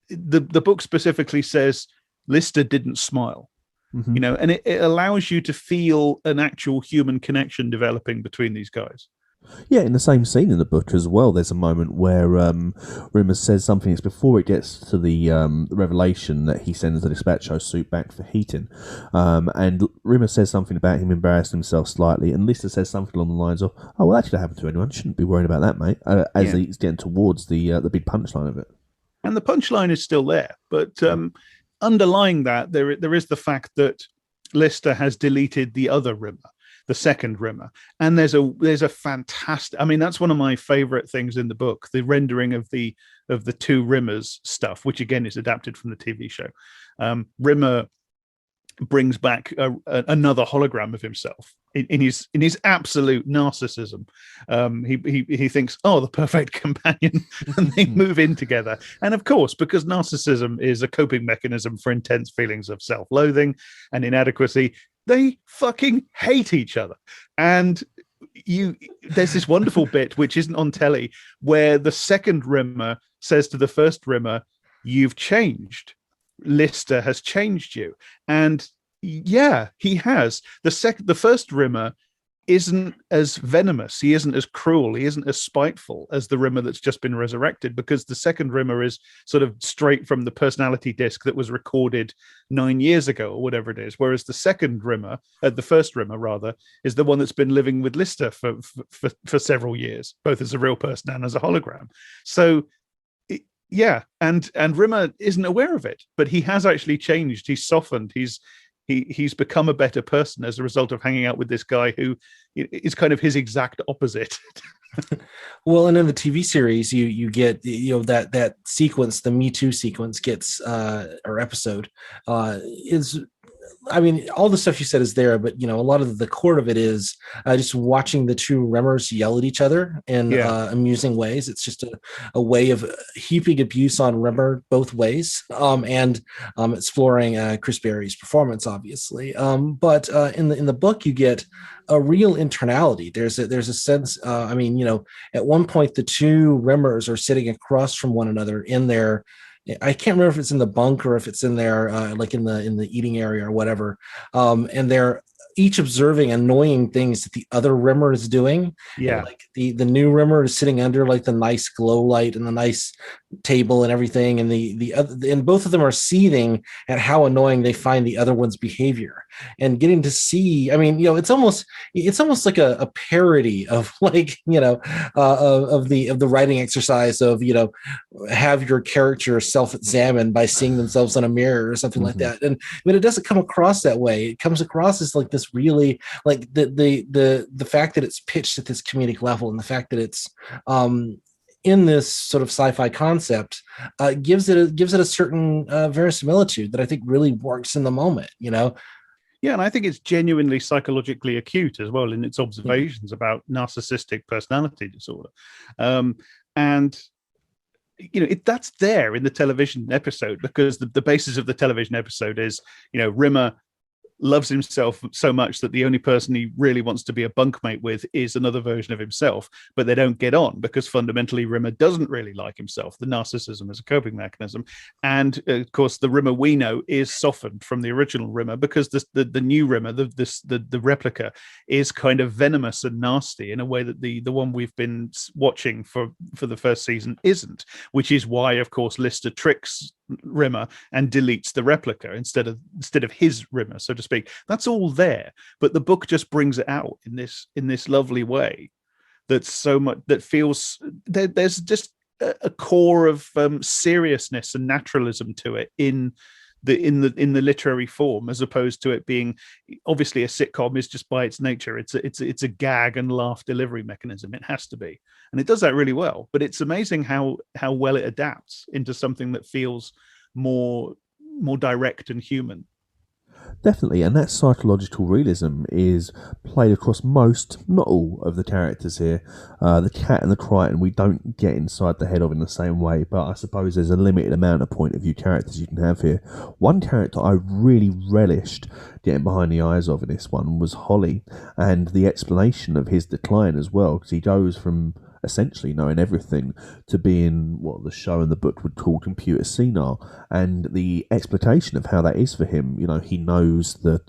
the book specifically says Lister didn't smile, and it allows you to feel an actual human connection developing between these guys. Yeah, in the same scene in the book as well, there's a moment where Rimmer says something. It's before it gets to the revelation that he sends the gazpacho soup back for heating. And Rimmer says something about him embarrassing himself slightly, and Lister says something along the lines of, "Oh, well, that should happen to anyone. Shouldn't be worrying about that, mate." As he's getting towards the big punchline of it. And the punchline is still there, but underlying that, there is the fact that Lister has deleted the other Rimmer, the second Rimmer, and there's a fantastic. I mean, that's one of my favorite things in the book, the rendering of the two Rimmers stuff, which again is adapted from the TV show. Rimmer brings back another hologram of himself in his absolute narcissism. He thinks, oh, the perfect companion, and they move in together. And of course, because narcissism is a coping mechanism for intense feelings of self-loathing and inadequacy, they fucking hate each other. And there's this wonderful bit, which isn't on telly, where the second Rimmer says to the first Rimmer, "You've changed. Lister has changed you." And yeah, he has. The first Rimmer isn't as venomous, he isn't as cruel, he isn't as spiteful as the Rimmer that's just been resurrected, because the second Rimmer is sort of straight from the personality disc that was recorded 9 years ago or whatever it is, whereas the second Rimmer, the first Rimmer rather, is the one that's been living with Lister for several years, both as a real person and as a hologram. So yeah, and Rimmer isn't aware of it, but he has actually changed. He's softened. He's become a better person as a result of hanging out with this guy who is kind of his exact opposite. Well, and in the TV series, you get that sequence, the Me Too sequence gets or episode is I mean, all the stuff you said is there, but a lot of the core of it is just watching the two Rimmers yell at each other in amusing ways. It's just a way of heaping abuse on Rimmer both ways, and exploring Chris Berry's performance, obviously. But in the book, you get a real internality. There's a sense. At one point, the two Rimmers are sitting across from one another in their. I can't remember if it's in the bunk or if it's in there, like in the eating area or whatever. And they're each observing annoying things that the other Rimmer is doing. Yeah. And like the new Rimmer is sitting under like the nice glow light and the nice table and everything. And and both of them are seething at how annoying they find the other one's behavior, and getting to see, it's almost like a parody of like, of the writing exercise of, have your character self-examine by seeing themselves in a mirror or something like that. And it doesn't come across that way. It comes across as like this really like the fact that it's pitched at this comedic level, and the fact that it's in this sort of sci-fi concept gives it a certain verisimilitude that I think really works in the moment. Yeah, and I think it's genuinely psychologically acute as well in its observations about narcissistic personality disorder. And that's there in the television episode, because the basis of the television episode is, Rimmer loves himself so much that the only person he really wants to be a bunkmate with is another version of himself, but they don't get on because fundamentally Rimmer doesn't really like himself. The narcissism is a coping mechanism. And of course, the Rimmer we know is softened from the original Rimmer, because the new Rimmer, the replica, is kind of venomous and nasty in a way that the one we've been watching for the first season isn't, which is why, of course, Lister tricks Rimmer and deletes the replica instead of his Rimmer, so to speak. That's all there, but the book just brings it out in this lovely way. That's so much that feels there's just a core of seriousness and naturalism to it in the literary form, as opposed to it being, obviously a sitcom is just by its nature it's a gag and laugh delivery mechanism. It has to be, and it does that really well. But it's amazing how well it adapts into something that feels more direct and human. Definitely, and that psychological realism is played across most, not all, of the characters here. The Cat and the Crichton we don't get inside the head of in the same way, but I suppose there's a limited amount of point of view characters you can have here. One character I really relished getting behind the eyes of in this one was Holly, and the explanation of his decline as well, because he goes from essentially knowing everything to being what the show and the book would call computer senile, and the explanation of how that is for him. He knows that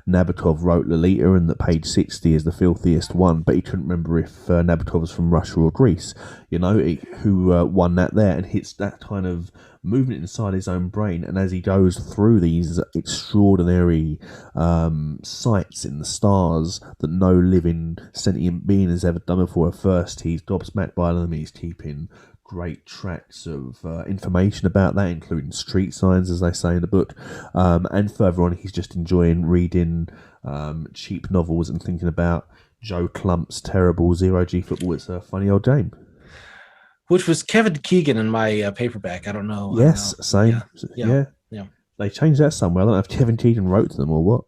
Nabokov wrote Lolita and that page 60 is the filthiest one, but he couldn't remember if Nabokov was from Russia or Greece, who won that there, and hits that kind of movement inside his own brain. And as he goes through these extraordinary sights in the stars that no living sentient being has ever done before, at first he's gobsmacked by them. He's keeping great tracks of information about that, including street signs, as they say in the book, and further on he's just enjoying reading cheap novels and thinking about Joe Clump's terrible zero-G football. It's a funny old game. Which was Kevin Keegan in my paperback. I don't know. Yes, same. Yeah. They changed that somewhere. I don't know if Kevin Keegan wrote to them or what.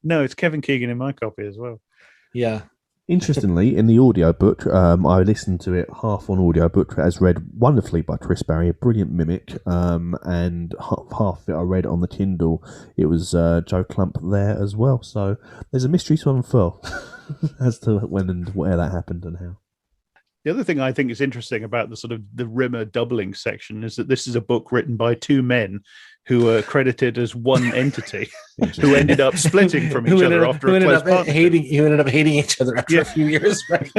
No, it's Kevin Keegan in my copy as well. Yeah. Interestingly, in the audiobook, I listened to it half on audiobook, as read wonderfully by Chris Barry, a brilliant mimic, and half of it I read on the Kindle. It was Joe Clump there as well. So there's a mystery to unfurl as to when and where that happened and how. The other thing I think is interesting about the sort of the Rimmer doubling section is that this is a book written by two men who are credited as one entity, who ended up splitting from each other after a close partnership. Who ended up hating each other after a few years, right?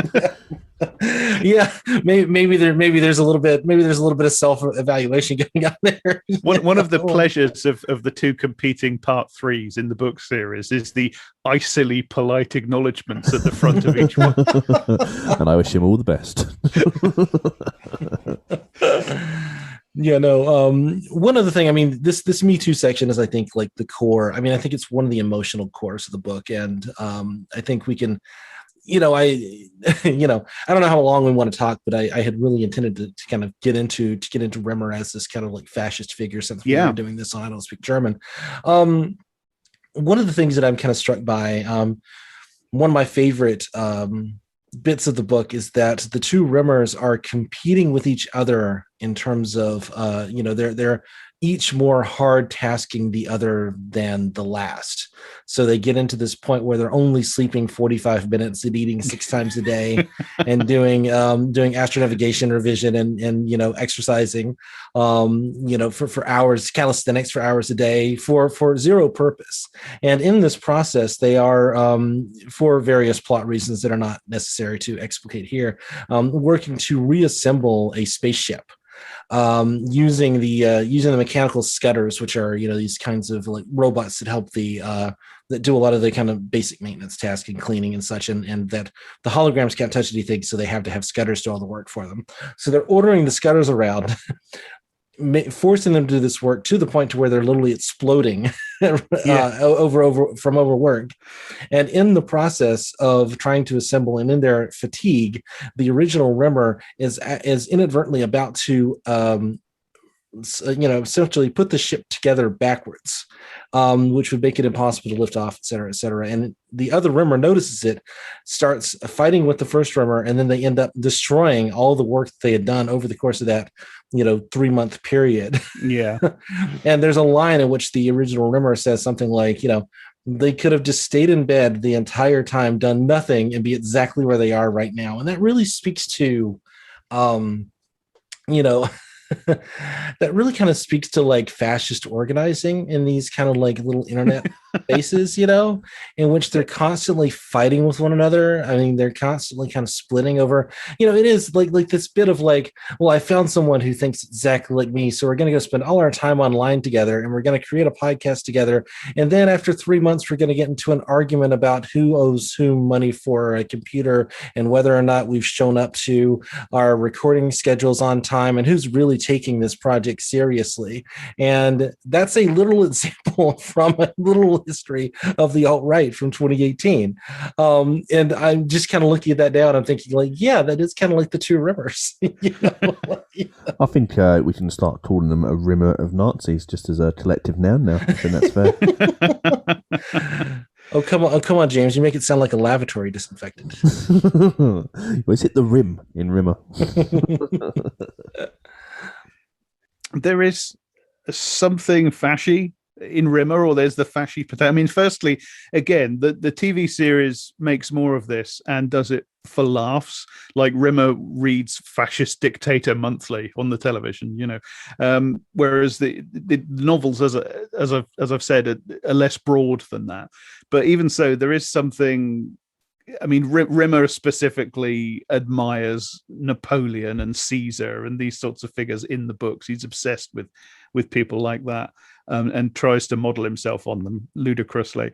Yeah, maybe there's a little bit of self-evaluation going on there. One of the pleasures of the two competing part threes in the book series is the icily polite acknowledgements at the front of each one. And I wish him all the best. Yeah, no. One other thing, this Me Too section is, I think, like the core. I think it's one of the emotional cores of the book, and I think we can, I don't know how long we want to talk, but I had really intended to kind of get into Rimmer as this kind of like fascist figure since we were doing this on I Don't Speak German. One of the things that I'm kind of struck by, one of my favorite bits of the book is that the two Rimmers are competing with each other in terms of, they're each more hard tasking the other than the last. So they get into this point where they're only sleeping 45 minutes and eating 6 times a day and doing astronavigation revision and exercising, for hours, calisthenics for hours a day for zero purpose. And in this process, they are, for various plot reasons that are not necessary to explicate here, working to reassemble a spaceship. Using the mechanical scutters, which are these kinds of like robots that help that do a lot of the kind of basic maintenance tasks and cleaning and such, and that the holograms can't touch anything, so they have to have scutters do all the work for them. So they're ordering the scutters around, forcing them to do this work to the point to where they're literally exploding from overwork. And in the process of trying to assemble and in their fatigue, the original Rimmer is inadvertently about to essentially put the ship together backwards, which would make it impossible to lift off, et cetera, et cetera. And the other Rimmer notices it, starts fighting with the first Rimmer, and then they end up destroying all the work that they had done over the course of that 3-month period. Yeah. And there's a line in which the original Rimmer says something like, they could have just stayed in bed the entire time, done nothing, and be exactly where they are right now. And that really speaks to, that really kind of speaks to like fascist organizing in these kind of like little internet spaces, in which they're constantly fighting with one another. I mean, they're constantly kind of splitting over, it is like this bit of like, well, I found someone who thinks exactly like me, so we're going to go spend all our time online together and we're going to create a podcast together. And then after 3 months, we're going to get into an argument about who owes whom money for a computer and whether or not we've shown up to our recording schedules on time and who's really taking this project seriously. And that's a little example from a little history of the alt-right from 2018. And I'm just kind of looking at that now and I'm thinking like, yeah, that is kind of like the two Rimmers. I think we can start calling them a Rimmer of Nazis just as a collective noun now. I think that's fair. Oh, come on, James. You make it sound like a lavatory disinfectant. Well, it's hit the rim in Rimmer. There is something fashy in Rimmer, or there's the fashy potato. I mean, firstly, again, the TV series makes more of this and does it for laughs. Like Rimmer reads Fascist Dictator monthly on the television, whereas the novels, as I've said, are less broad than that. But even so, there is something. I mean, Rimmer specifically admires Napoleon and Caesar and these sorts of figures in the books. He's obsessed with people like that, and tries to model himself on them ludicrously.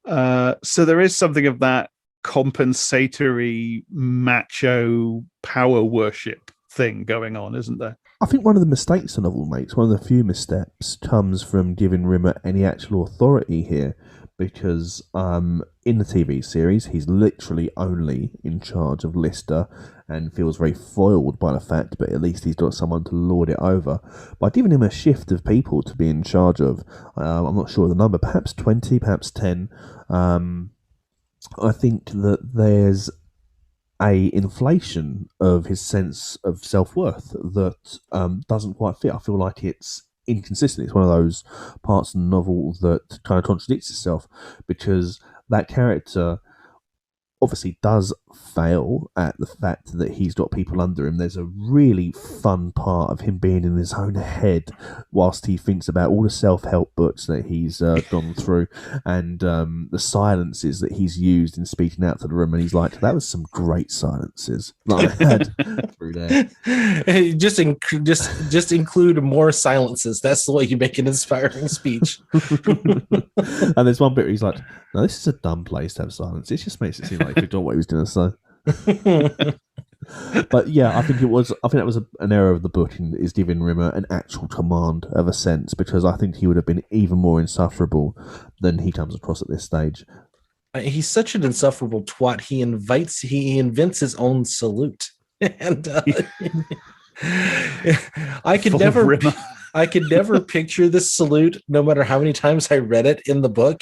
So there is something of that compensatory macho power worship thing going on, isn't there? I think one of the mistakes the novel makes, one of the few missteps, comes from giving Rimmer any actual authority here. Because in the TV series, he's literally only in charge of Lister and feels very foiled by the fact, but at least he's got someone to lord it over. By giving him a shift of people to be in charge of, I'm not sure of the number, perhaps 20, perhaps 10, I think that there's a inflation of his sense of self-worth that doesn't quite fit. I feel like it's inconsistent. It's one of those parts of the novel that kind of contradicts itself, because that character obviously does fail at the fact that he's got people under him. There's a really fun part of him being in his own head whilst he thinks about all the self-help books that he's gone through and the silences that he's used in speaking out to the room, and he's like, that was some great silences that I had through there. Hey, just include more silences. That's the way you make an inspiring speech. And there's one bit where he's like, no, this is a dumb place to have silence. It just makes it seem like he forgot what he was going to say. But yeah, I think that was an error of the book, is giving Rimmer an actual command of a sense, because I think he would have been even more insufferable than he comes across at this stage. He's such an insufferable twat. He invents his own salute, and I could never picture this salute, no matter how many times I read it in the book,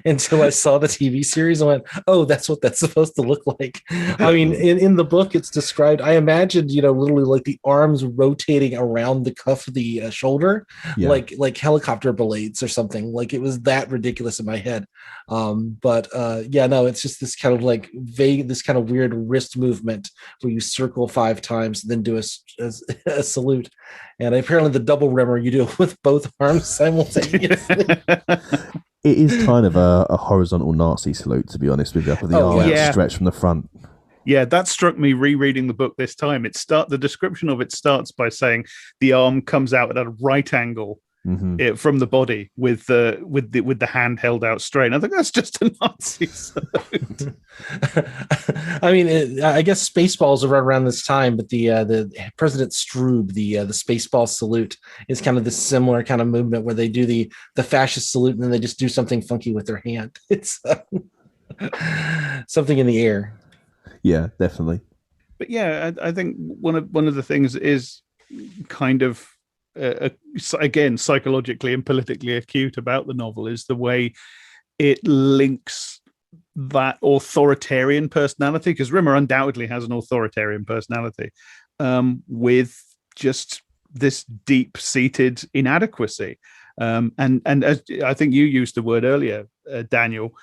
until I saw the TV series and went, oh, that's what that's supposed to look like. I mean, in the book, it's described, I imagined, literally like the arms rotating around the cuff of the shoulder, like helicopter blades or something. Like, it was that ridiculous in my head. No, it's just this kind of like vague, this kind of weird wrist movement where you circle 5 times and then do a salute. And apparently the double rimmer, you do it with both arms simultaneously. It is kind of a horizontal Nazi salute, to be honest with you, with the arm outstretched from the front. Yeah, that struck me rereading the book this time. The description of it starts by saying the arm comes out at a right angle from the body with the hand held out straight. I think that's just a Nazi salute. I mean, I guess Spaceballs are right around this time, but the President Stroob, the Spaceball salute, is kind of this similar kind of movement where they do the fascist salute and then they just do something funky with their hand. It's something in the air. Yeah, definitely. But yeah, I think one of the things is kind of again psychologically and politically acute about the novel is the way it links that authoritarian personality, because Rimmer undoubtedly has an authoritarian personality, with just this deep-seated inadequacy. And as I think you used the word earlier, Daniel,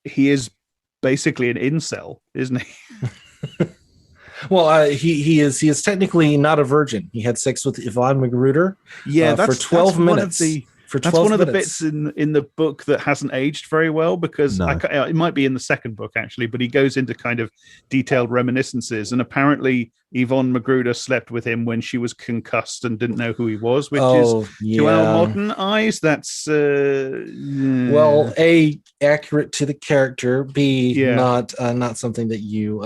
he is basically an incel, isn't he? Well, he is technically not a virgin. He had sex with Yvonne Magruder. For 12 minutes. That's one of the bits in the book that hasn't aged very well, because it might be in the second book actually, but he goes into kind of detailed reminiscences, and apparently Yvonne Magruder slept with him when she was concussed and didn't know who he was, which to our modern eyes, that's well, A, accurate to the character, B, not something that you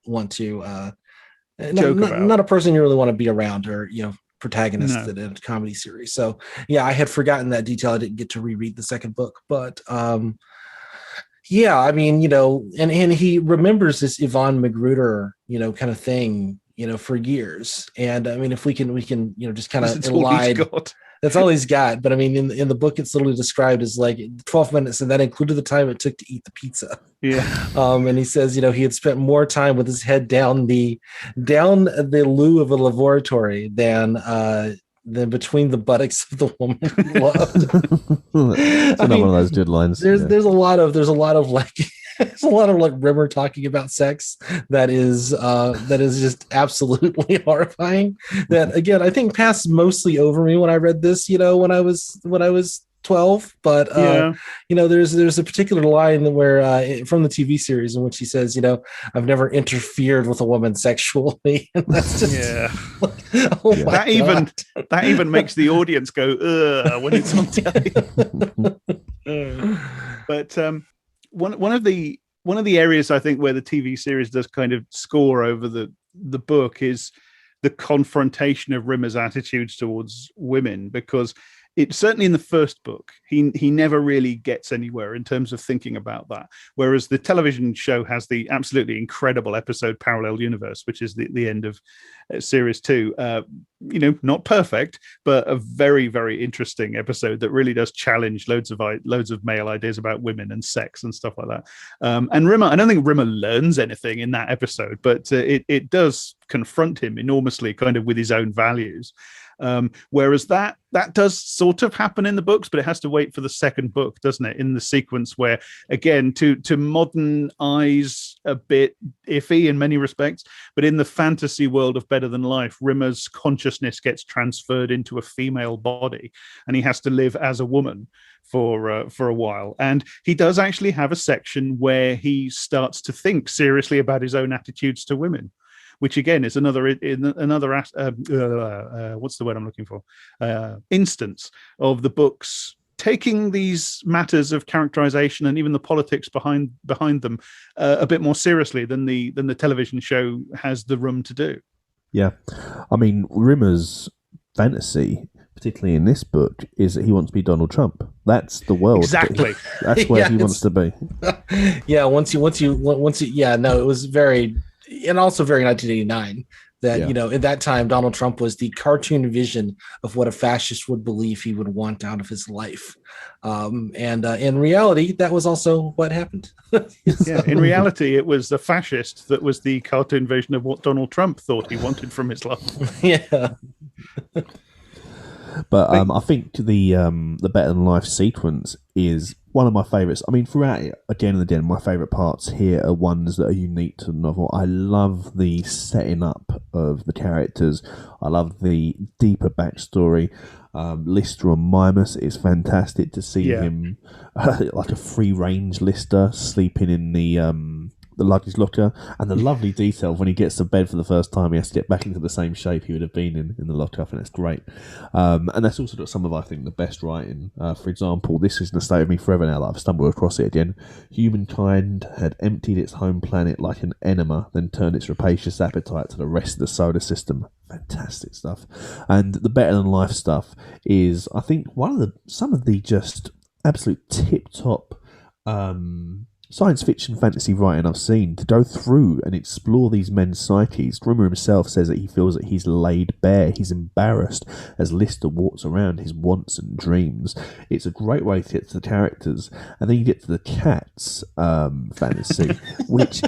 want to joke about. Not a person you really want to be around, or protagonist in a comedy series. So I had forgotten that detail. I didn't get to reread the second book, but I mean, and he remembers this Yvonne Magruder kind of thing for years. And I mean, if we can just kind of elide, that's all he's got. But I mean, in the book, it's literally described as like 12 minutes, and that included the time it took to eat the pizza. Yeah. And he says, he had spent more time with his head down the loo of a lavatory than between the buttocks of the woman he loved. It's another one of those good lines. There's a lot of like there's a lot of like Rimmer talking about sex that is just absolutely horrifying. That again, I think passed mostly over me when I read this, when I was 12. But there's a particular line where from the TV series in which he says, I've never interfered with a woman sexually. And that's just that even makes the audience go when it's on telly. But one of the areas I think where the TV series does kind of score over the book is the confrontation of Rimmer's attitudes towards women, because it's certainly in the first book, he never really gets anywhere in terms of thinking about that. Whereas the television show has the absolutely incredible episode Parallel Universe, which is the end of series 2. Not perfect, but a very, very interesting episode that really does challenge loads of male ideas about women and sex and stuff like that. And Rimmer, I don't think Rimmer learns anything in that episode, but it does confront him enormously, kind of with his own values. Whereas that does sort of happen in the books, but it has to wait for the second book, doesn't it? In the sequence where, again, to modern eyes, a bit iffy in many respects, but in the fantasy world of Better Than Life, Rimmer's consciousness gets transferred into a female body, and he has to live as a woman for a while. And he does actually have a section where he starts to think seriously about his own attitudes to women, which again is another what's the word I'm looking for? Instance of the books taking these matters of characterization and even the politics behind them a bit more seriously than the television show has the room to do. Yeah, I mean, Rimmer's fantasy particularly in this book, is that he wants to be Donald Trump. That's the world. Exactly. That's where he wants to be. Yeah. Once you, yeah, no, it was very, and also very 1989 that, in that time, Donald Trump was the cartoon vision of what a fascist would believe he would want out of his life. And in reality, that was also what happened. Yeah, in reality, it was the fascist that was the cartoon version of what Donald Trump thought he wanted from his life. Yeah. But I think the Better Than Life sequence is one of my favourites. I mean, throughout it, again and again, my favourite parts here are ones that are unique to the novel. I love the setting up of the characters. I love the deeper backstory. Lister on Mimas is fantastic to see him like a free-range Lister sleeping in the luggage locker, and the lovely detail of when he gets to bed for the first time, he has to get back into the same shape he would have been in the locker. I think that's great. And that's also got some of, I think, the best writing. For example, this is in a state of me forever now that I've stumbled across it again. Humankind had emptied its home planet like an enema, then turned its rapacious appetite to the rest of the solar system. Fantastic stuff. And the Better Than Life stuff is, I think, some of the just absolute tip-top science fiction fantasy writing I've seen, to go through and explore these men's psyches. Grimmer himself says that he feels that he's laid bare, he's embarrassed as Lister walks around his wants and dreams. It's a great way to get to the characters, and then you get to the cats fantasy, which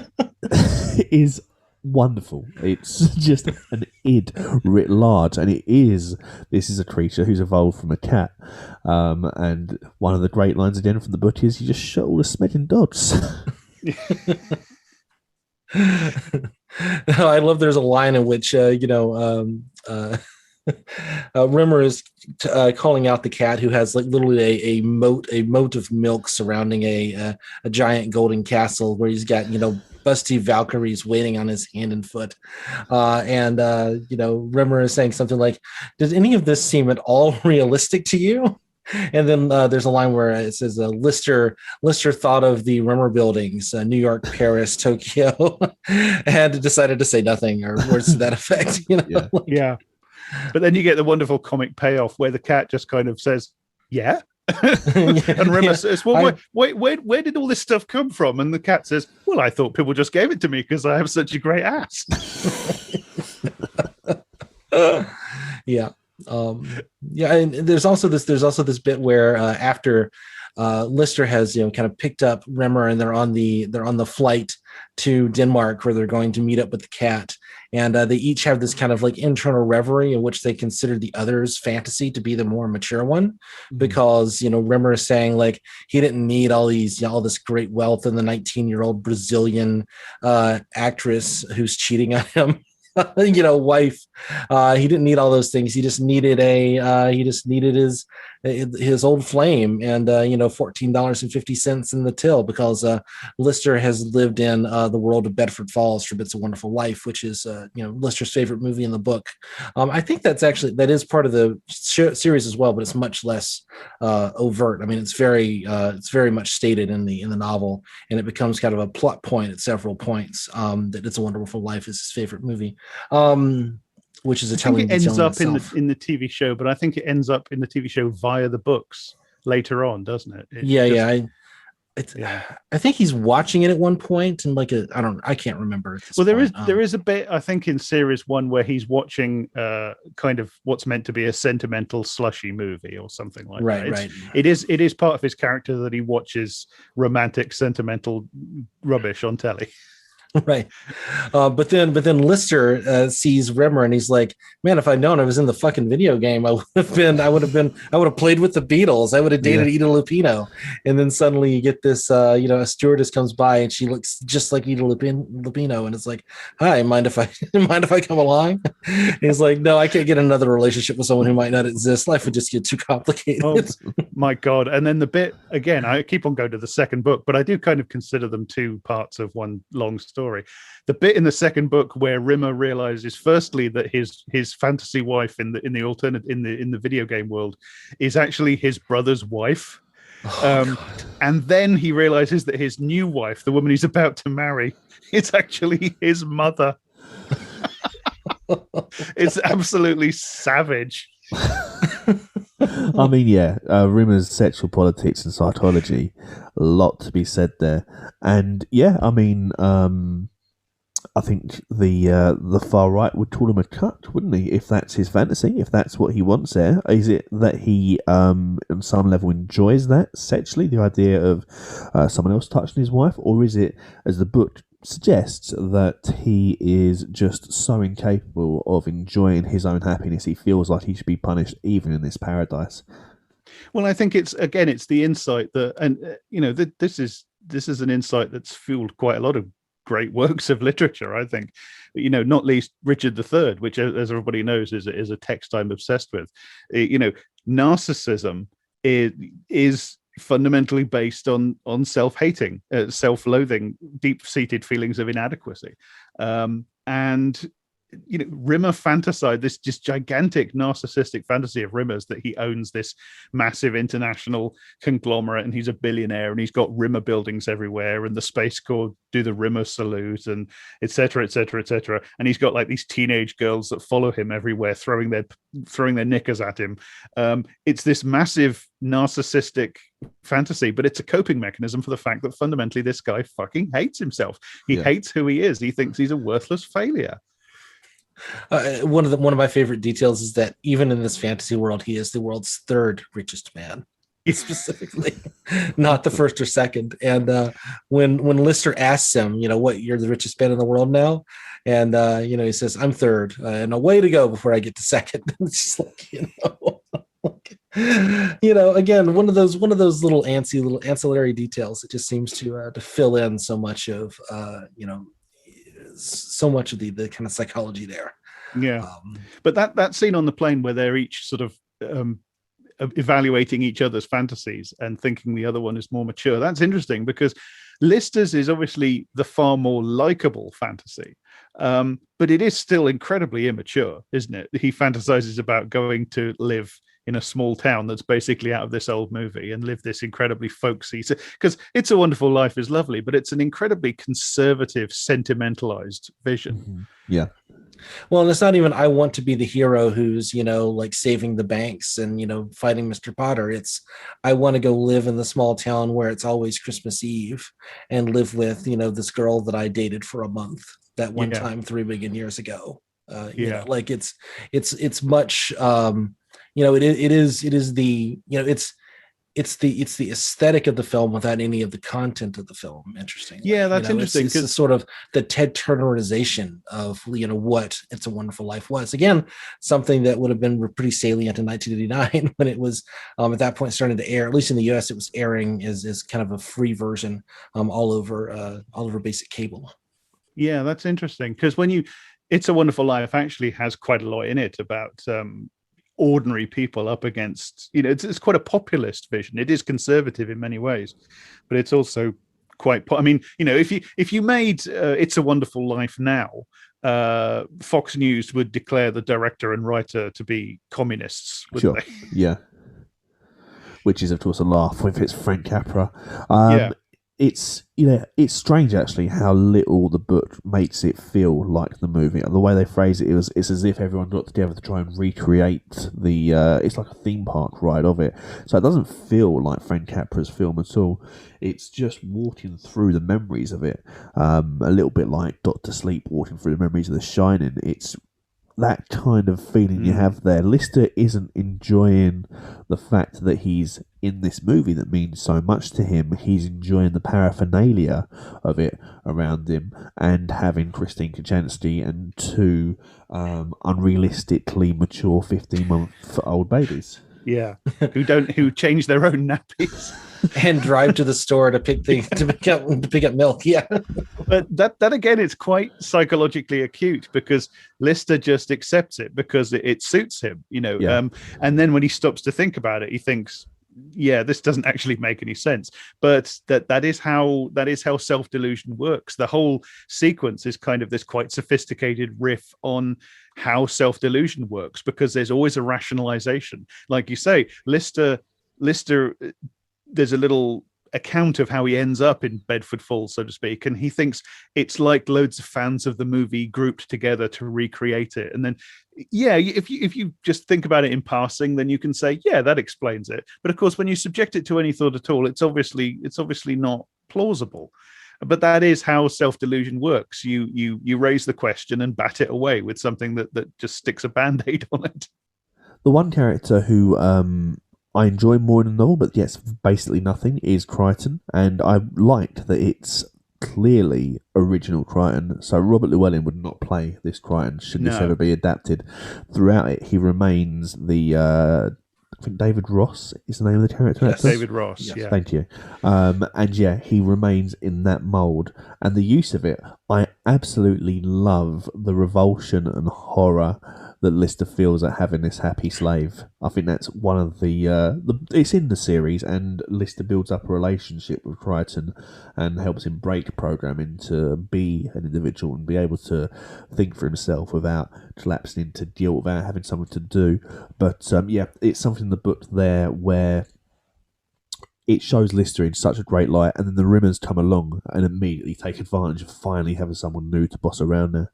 is wonderful. It's just an id writ large, and this is a creature who's evolved from a cat, and one of the great lines again from the book is, you just shot all the smecking dogs. I love there's a line in which Rimmer is calling out the cat, who has like literally a moat of milk surrounding a giant golden castle where he's got busty Valkyries waiting on his hand and foot. Rimmer is saying something like, does any of this seem at all realistic to you? And then there's a line where it says, Lister thought of the Rimmer buildings, New York, Paris, Tokyo, and decided to say nothing, or words to that effect. Yeah. But then you get the wonderful comic payoff where the cat just kind of says, yeah. And Rimmer says, well, where did all this stuff come from? And the cat says, well, I thought people just gave it to me because I have such a great ass. Yeah. And there's also this bit where after Lister has kind of picked up Rimmer, and they're on the flight to Denmark where they're going to meet up with the cat, and they each have this kind of like internal reverie in which they consider the other's fantasy to be the more mature one, because Rimmer is saying like he didn't need all this great wealth and the 19-year-old Brazilian actress who's cheating on him. Wife. He didn't need all those things. He just needed his old flame and $14.50 in the till, because Lister has lived in the world of Bedford Falls for It's a Wonderful Life, which is Lister's favorite movie in the book. I think that is part of the series as well, but it's much less overt. I mean, it's very much stated in the novel, and it becomes kind of a plot point at several points that It's a Wonderful Life is his favorite movie. Which is a telling. It ends up in the TV show, but I think it ends up in the TV show via the books later on, doesn't it? I think he's watching it at one point, and I can't remember. Well, there is a bit, I think, in series 1 where he's watching kind of what's meant to be a sentimental slushy movie or something like that. Right. It is part of his character that he watches romantic, sentimental rubbish on telly. Right. But then Lister sees Rimmer, and he's like, man, if I'd known I was in the fucking video game, I would have played with the Beatles. I would have dated Ida Lupino. And then suddenly you get this, a stewardess comes by and she looks just like Ida Lupino. And it's like, hi, mind if I come along? And he's like, no, I can't get another relationship with someone who might not exist. Life would just get too complicated. Oh my God. And then the bit, again, I keep on going to the second book, but I do kind of consider them two parts of one long story. The bit in the second book where Rimmer realizes, firstly, that his fantasy wife in the video game world is actually his brother's wife, and then he realizes that his new wife, the woman he's about to marry, is actually his mother. It's absolutely savage. I mean, yeah, Rimmer's sexual politics and psychology, a lot to be said there. And yeah, I mean, I think the far right would call him a cunt, wouldn't he? If that's his fantasy, if that's what he wants there, is it that he, on some level, enjoys that sexually, the idea of someone else touching his wife, or is it, as the book suggests, that he is just so incapable of enjoying his own happiness, he feels like he should be punished even in this paradise? Well, I think it's the insight that, and this is an insight that's fueled quite a lot of great works of literature. I think, not least Richard III, which, as everybody knows, is a text I'm obsessed with. Narcissism is fundamentally based on self-hating, self-loathing, deep-seated feelings of inadequacy, and Rimmer fantasized this just gigantic narcissistic fantasy of Rimmer's, that he owns this massive international conglomerate and he's a billionaire and he's got Rimmer buildings everywhere and the Space Corps do the Rimmer salute and etc., etc., etc. And he's got like these teenage girls that follow him everywhere, throwing their knickers at him. It's this massive narcissistic fantasy, but it's a coping mechanism for the fact that fundamentally this guy fucking hates himself. He hates who he is. He thinks he's a worthless failure. One of my favorite details is that even in this fantasy world, he is the world's third richest man, specifically, not the first or second. And when Lister asks him, what, you're the richest man in the world now, and he says, I'm third, and a way to go before I get to second. It's just again, one of those little ancillary details that just seems to fill in so much of so much of the kind of psychology there. But that scene on the plane where they're each sort of evaluating each other's fantasies and thinking the other one is more mature, that's interesting, because Lister's is obviously the far more likable fantasy, but it is still incredibly immature, isn't it? He fantasizes about going to live in a small town that's basically out of this old movie and live this incredibly folksy, because It's a Wonderful Life is lovely, but it's an incredibly conservative, sentimentalized vision. Mm-hmm. Yeah. Well, and it's not even, I want to be the hero who's, like saving the banks and, fighting Mr. Potter. It's, I want to go live in the small town where it's always Christmas Eve and live with, this girl that I dated for a month that one time 3 million years ago. It's much, it's the aesthetic of the film without any of the content of the film. Interesting. Yeah, that's interesting. It's the sort of the Ted Turnerization of what It's a Wonderful Life was. Again, something that would have been pretty salient in 1989 when it was at that point starting to air. At least in the US, it was airing as kind of a free version all over basic cable. Yeah, that's interesting, because It's a Wonderful Life actually has quite a lot in it about ordinary people up against, it's quite a populist vision. It is conservative in many ways, but it's also quite, if you made It's a Wonderful Life now, Fox News would declare the director and writer to be communists, wouldn't they? Yeah. Which is, of course, a laugh if it's Frank Capra. It's it's strange actually how little the book makes it feel like the movie. The way they phrase it, it's as if everyone got together to try and recreate the. It's like a theme park ride of it, so it doesn't feel like Frank Capra's film at all. It's just walking through the memories of it, a little bit like Doctor Sleep walking through the memories of The Shining. It's that kind of feeling you have there. Lister isn't enjoying the fact that he's in this movie that means so much to him. He's enjoying the paraphernalia of it around him and having Christine Kochanski and two unrealistically mature 15-month-old babies. Yeah, who change their own nappies and drive to the store to pick up milk. Yeah, but that again, it's quite psychologically acute, because Lister just accepts it because it suits him, and then when he stops to think about it, he thinks, yeah, this doesn't actually make any sense. But that is how self-delusion works. The whole sequence is kind of this quite sophisticated riff on how self-delusion works, because there's always a rationalization. Like you say, Lister, there's a little account of how he ends up in Bedford Falls, so to speak, and he thinks it's like loads of fans of the movie grouped together to recreate it. And then, yeah, if you just think about it in passing, then you can say, yeah, that explains it. But of course, when you subject it to any thought at all, it's obviously not plausible. But that is how self-delusion works. You raise the question and bat it away with something that just sticks a band-aid on it. The one character who I enjoy more in the novel, but yes, basically nothing, is Crichton, and I liked that it's clearly original Crichton, so Robert Llewellyn would not play this Crichton should this ever be adapted. Throughout it, he remains the I think David Ross is the name of the character. Yes, David Ross. Yes, yeah. Thank you. And yeah, he remains in that mould, and the use of it, I absolutely love the revulsion and horror that Lister feels at having this happy slave. I think that's one of the it's in the series, and Lister builds up a relationship with Crichton and helps him break programming to be an individual and be able to think for himself without collapsing into guilt, without having something to do. But yeah, it's something in the book there where it shows Lister in such a great light, and then the Rimmers come along and immediately take advantage of finally having someone new to boss around there.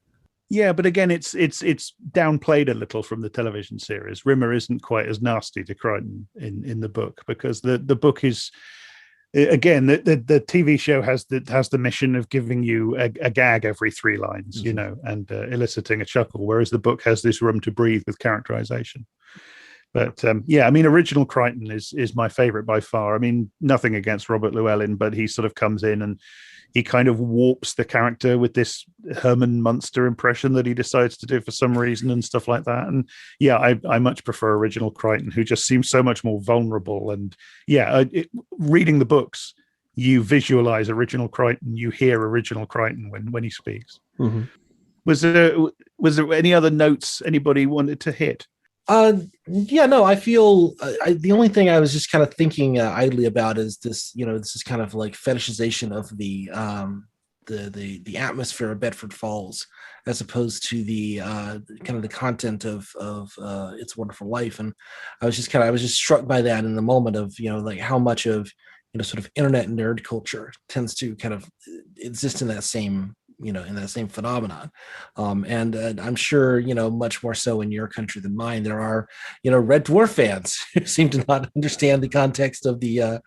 Yeah, but again, it's downplayed a little from the television series. Rimmer isn't quite as nasty to Crichton in the book, because the book is, again, the TV show has the mission of giving you a gag every 3 lines, and eliciting a chuckle, whereas the book has this room to breathe with characterization. But yeah, I mean, original Crichton is my favorite by far. I mean, nothing against Robert Llewellyn, but he sort of comes in and he kind of warps the character with this Herman Munster impression that he decides to do for some reason and stuff like that. And yeah, I much prefer original Crichton, who just seems so much more vulnerable. And yeah, reading the books, you visualize original Crichton, you hear original Crichton when he speaks. Mm-hmm. Was there any other notes anybody wanted to hit? Yeah, no, I feel the only thing I was just kind of thinking idly about is this, this is kind of like fetishization of the atmosphere of Bedford Falls, as opposed to the kind of the content of It's a Wonderful Life. And I was just struck by that in the moment of, like how much of, sort of internet nerd culture tends to kind of exist in that same phenomenon. And I'm sure, much more so in your country than mine, there are, Red Dwarf fans who seem to not understand the context of the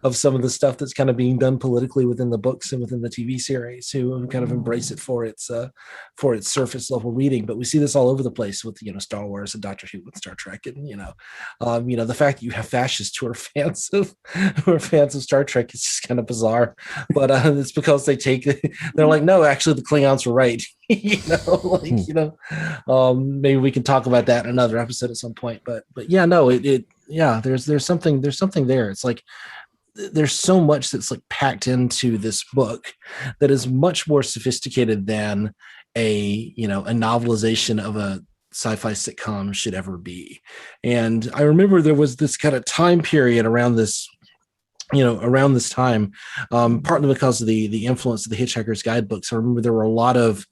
of some of the stuff that's kind of being done politically within the books and within the TV series, who kind of embrace it for its surface level reading. But we see this all over the place with, Star Wars and Doctor Who and Star Trek. And, the fact that you have fascists who are fans of Star Trek is just kind of bizarre. But it's because they're like, no, actually the Klingons were right. Maybe we can talk about that in another episode at some point. But yeah, no, there's something there. It's like there's so much that's like packed into this book that is much more sophisticated than a novelization of a sci-fi sitcom should ever be. And I remember there was this kind of time period around this time, partly because of the influence of the Hitchhiker's Guidebooks. I remember there were a lot of,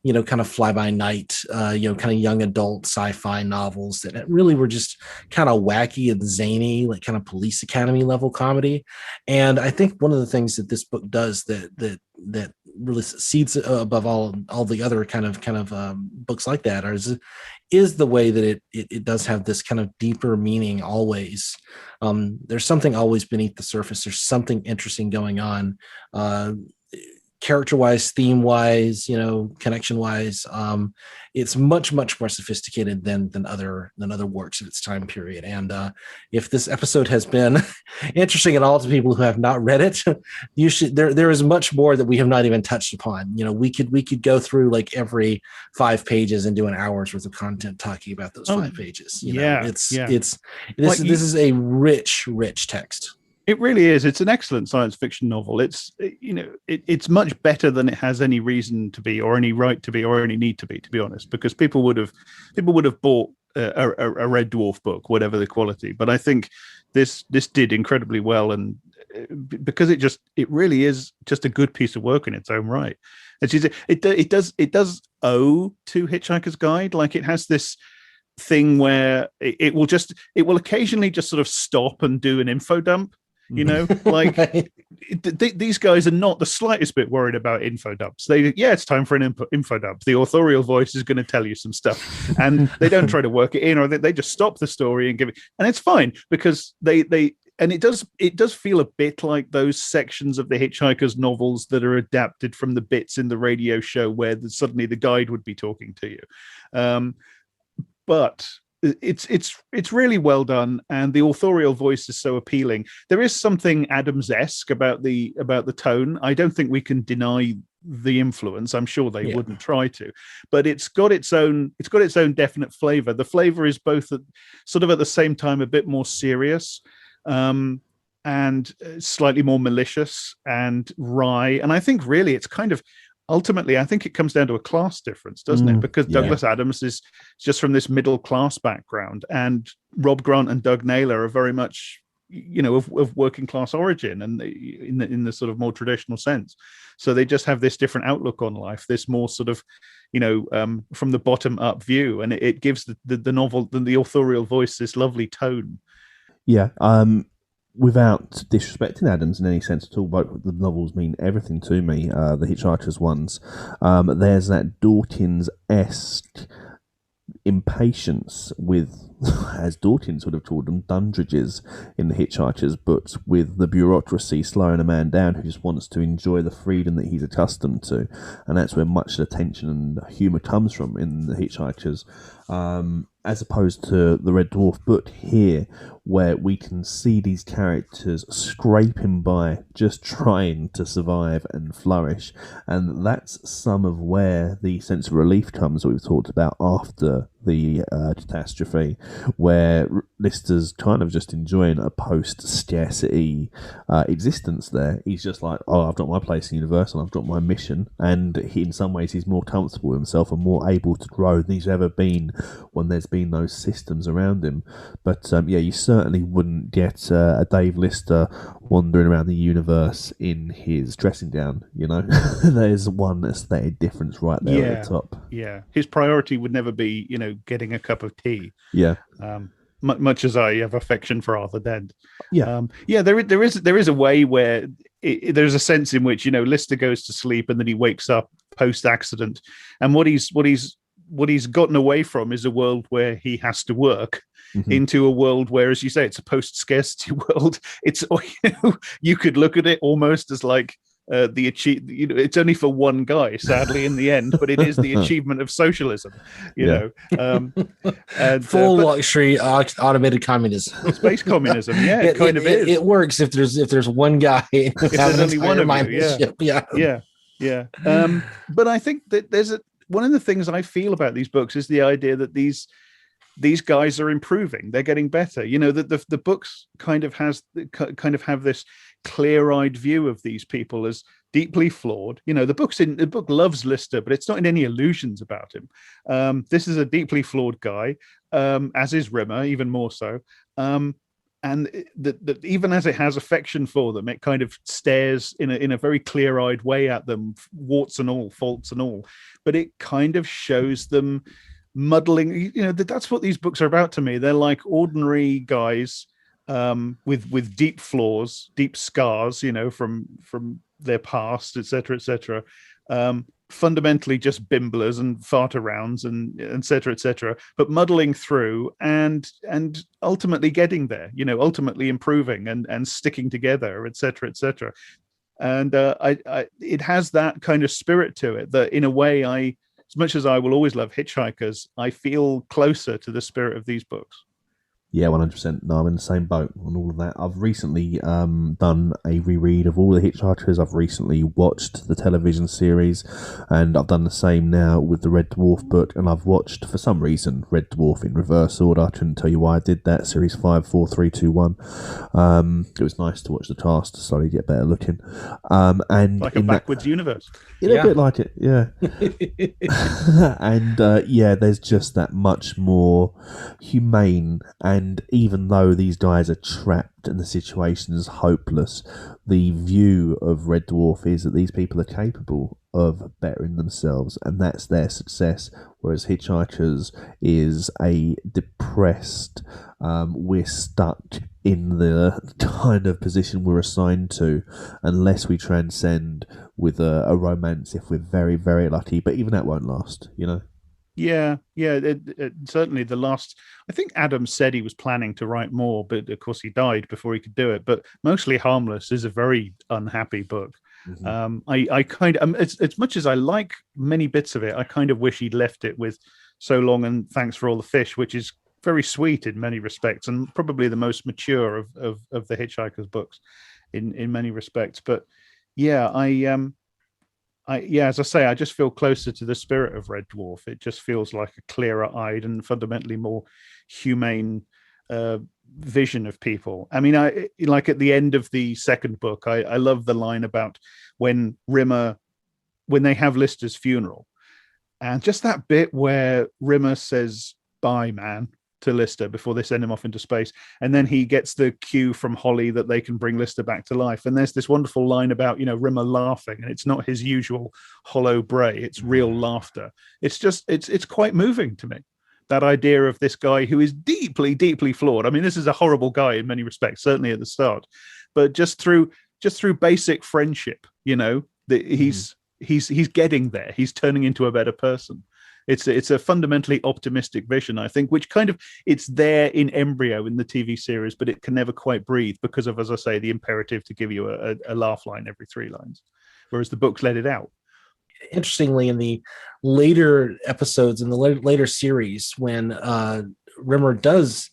kind of fly-by-night, kind of young adult sci-fi novels that really were just kind of wacky and zany, like kind of Police Academy level comedy. And I think one of the things that this book does that really succeeds above all the other kind of books like that is the way that it does have this kind of deeper meaning always. There's something always beneath the surface. There's something interesting going on, character-wise, theme-wise, connection-wise. It's much, much more sophisticated than other works of its time period. And if this episode has been interesting at all to people who have not read it, you should. There is much more that we have not even touched upon. We could go through like every 5 pages and do an hour's worth of content talking about those 5 pages. This is a rich text. It really is. It's an excellent science fiction novel. It's it's much better than it has any reason to be, or any right to be, or any need to be honest. Because people would have bought a Red Dwarf book, whatever the quality. But I think this did incredibly well, and because it really is just a good piece of work in its own right. It does owe to Hitchhiker's Guide. Like, it has this thing where it will occasionally just sort of stop and do an info dump. You know, like Right. these guys are not the slightest bit worried about info dumps. It's time for an info dump. The authorial voice is going to tell you some stuff, and they don't try to work it in, or they just stop the story and give it, and it's fine because they and it does feel a bit like those sections of the Hitchhiker's novels that are adapted from the bits in the radio show where suddenly the guide would be talking to you. But it's really well done, and the authorial voice is so appealing. There is something Adams-esque about the tone. I don't think we can deny the influence. I'm sure they wouldn't try to, but it's got its own definite flavor. The flavor is both sort of at the same time a bit more serious, and slightly more malicious and wry. And I think really it's kind of ultimately, I think it comes down to a class difference, doesn't it? Because Douglas Adams is just from this middle class background, and Rob Grant and Doug Naylor are very much, you know, of working class origin, and in the sort of more traditional sense. So they just have this different outlook on life, this more sort of, you know, from the bottom up view, and it gives the novel, the authorial voice, this lovely tone. Yeah. Without disrespecting Adams in any sense at all, both the novels mean everything to me, the Hitchhiker's ones. There's that Dawkins-esque impatience with, as Dawkins would have called them, dundrages in the Hitchhiker's books, with the bureaucracy slowing a man down who just wants to enjoy the freedom that he's accustomed to. And that's where much of the tension and humour comes from in the Hitchhiker's. As opposed to the Red Dwarf book here, where we can see these characters scraping by, just trying to survive and flourish. And that's some of where the sense of relief comes that we've talked about after the catastrophe, where Lister's kind of just enjoying a post-scarcity existence there. He's just like, oh, I've got my place in the universe and I've got my mission. And in some ways, he's more comfortable with himself and more able to grow than he's ever been when there's been those systems around him. But you certainly wouldn't get a Dave Lister wandering around the universe in his dressing gown, you know. There's one aesthetic difference right there at the top. Yeah, his priority would never be, you know, getting a cup of tea. Yeah. Much as I have affection for Arthur Dent. Yeah. There is a way where there's a sense in which, you know, Lister goes to sleep and then he wakes up post accident, and what he's gotten away from is a world where he has to work, into a world where, as you say, it's a post-scarcity world. It's, you know, you could look at it almost as like the achieve. You know, it's only for one guy, sadly, in the end, but it is the achievement of socialism. You know, and, full luxury automated communism, space communism. Yeah, it kind of is. It works if there's one guy. If there's only one of you. Yeah. But I think that one of the things I feel about these books is the idea that these guys are improving. They're getting better. You know, that the books kind of have this clear-eyed view of these people as deeply flawed. You know, the book loves Lister, but it's not in any illusions about him. This is a deeply flawed guy, as is Rimmer, even more so. And that even as it has affection for them, it kind of stares in a very clear-eyed way at them, warts and all, faults and all. But it kind of shows them muddling. You know, that's what these books are about to me. They're like ordinary guys with deep flaws, deep scars, you know, from their past, etc., fundamentally just bimblers and fart-arounds and et cetera, but muddling through and ultimately getting there, you know, ultimately improving and sticking together, etc. And it has that kind of spirit to it that, in a way, as much as I will always love Hitchhikers, I feel closer to the spirit of these books. Yeah, 100%. No, I'm in the same boat on all of that. I've recently done a reread of all the Hitchhikers. I've recently watched the television series, and I've done the same now with the Red Dwarf book, and I've watched, for some reason, Red Dwarf in reverse order. I couldn't tell you why I did that. Series 5, 4, 3, 2, 1. It was nice to watch the cast to slowly get better looking. And like a backwards universe. A bit like it, yeah. And there's just that much more humane. And even though these guys are trapped and the situation is hopeless, the view of Red Dwarf is that these people are capable of bettering themselves, and that's their success. Whereas Hitchhikers is a depressed, we're stuck in the kind of position we're assigned to, unless we transcend with a romance if we're very, very lucky. But even that won't last, you know? Yeah, yeah. Certainly, the last. I think Adam said he was planning to write more, but of course he died before he could do it. But Mostly Harmless is a very unhappy book. Mm-hmm. I kind of, as much as I like many bits of it, I kind of wish he'd left it with So Long and Thanks for All the Fish, which is very sweet in many respects, and probably the most mature of the Hitchhiker's books in many respects. But yeah, as I say, I just feel closer to the spirit of Red Dwarf. It just feels like a clearer-eyed and fundamentally more humane vision of people. I mean, I like at the end of the second book, I love the line about when they have Lister's funeral, and just that bit where Rimmer says, "Bye, man," to Lister before they send him off into space. And then he gets the cue from Holly that they can bring Lister back to life. And there's this wonderful line about, Rimmer laughing, and it's not his usual hollow bray. It's real laughter. It's just, it's quite moving to me. That idea of this guy who is deeply, deeply flawed. I mean, this is a horrible guy in many respects, certainly at the start, but just through basic friendship, that he's getting there. He's turning into a better person. It's a fundamentally optimistic vision, I think, which kind of, it's there in embryo in the TV series, but it can never quite breathe because of, as I say, the imperative to give you a laugh line every 3 lines, whereas the books let it out. Interestingly, in the later episodes, in the later series, when Rimmer does,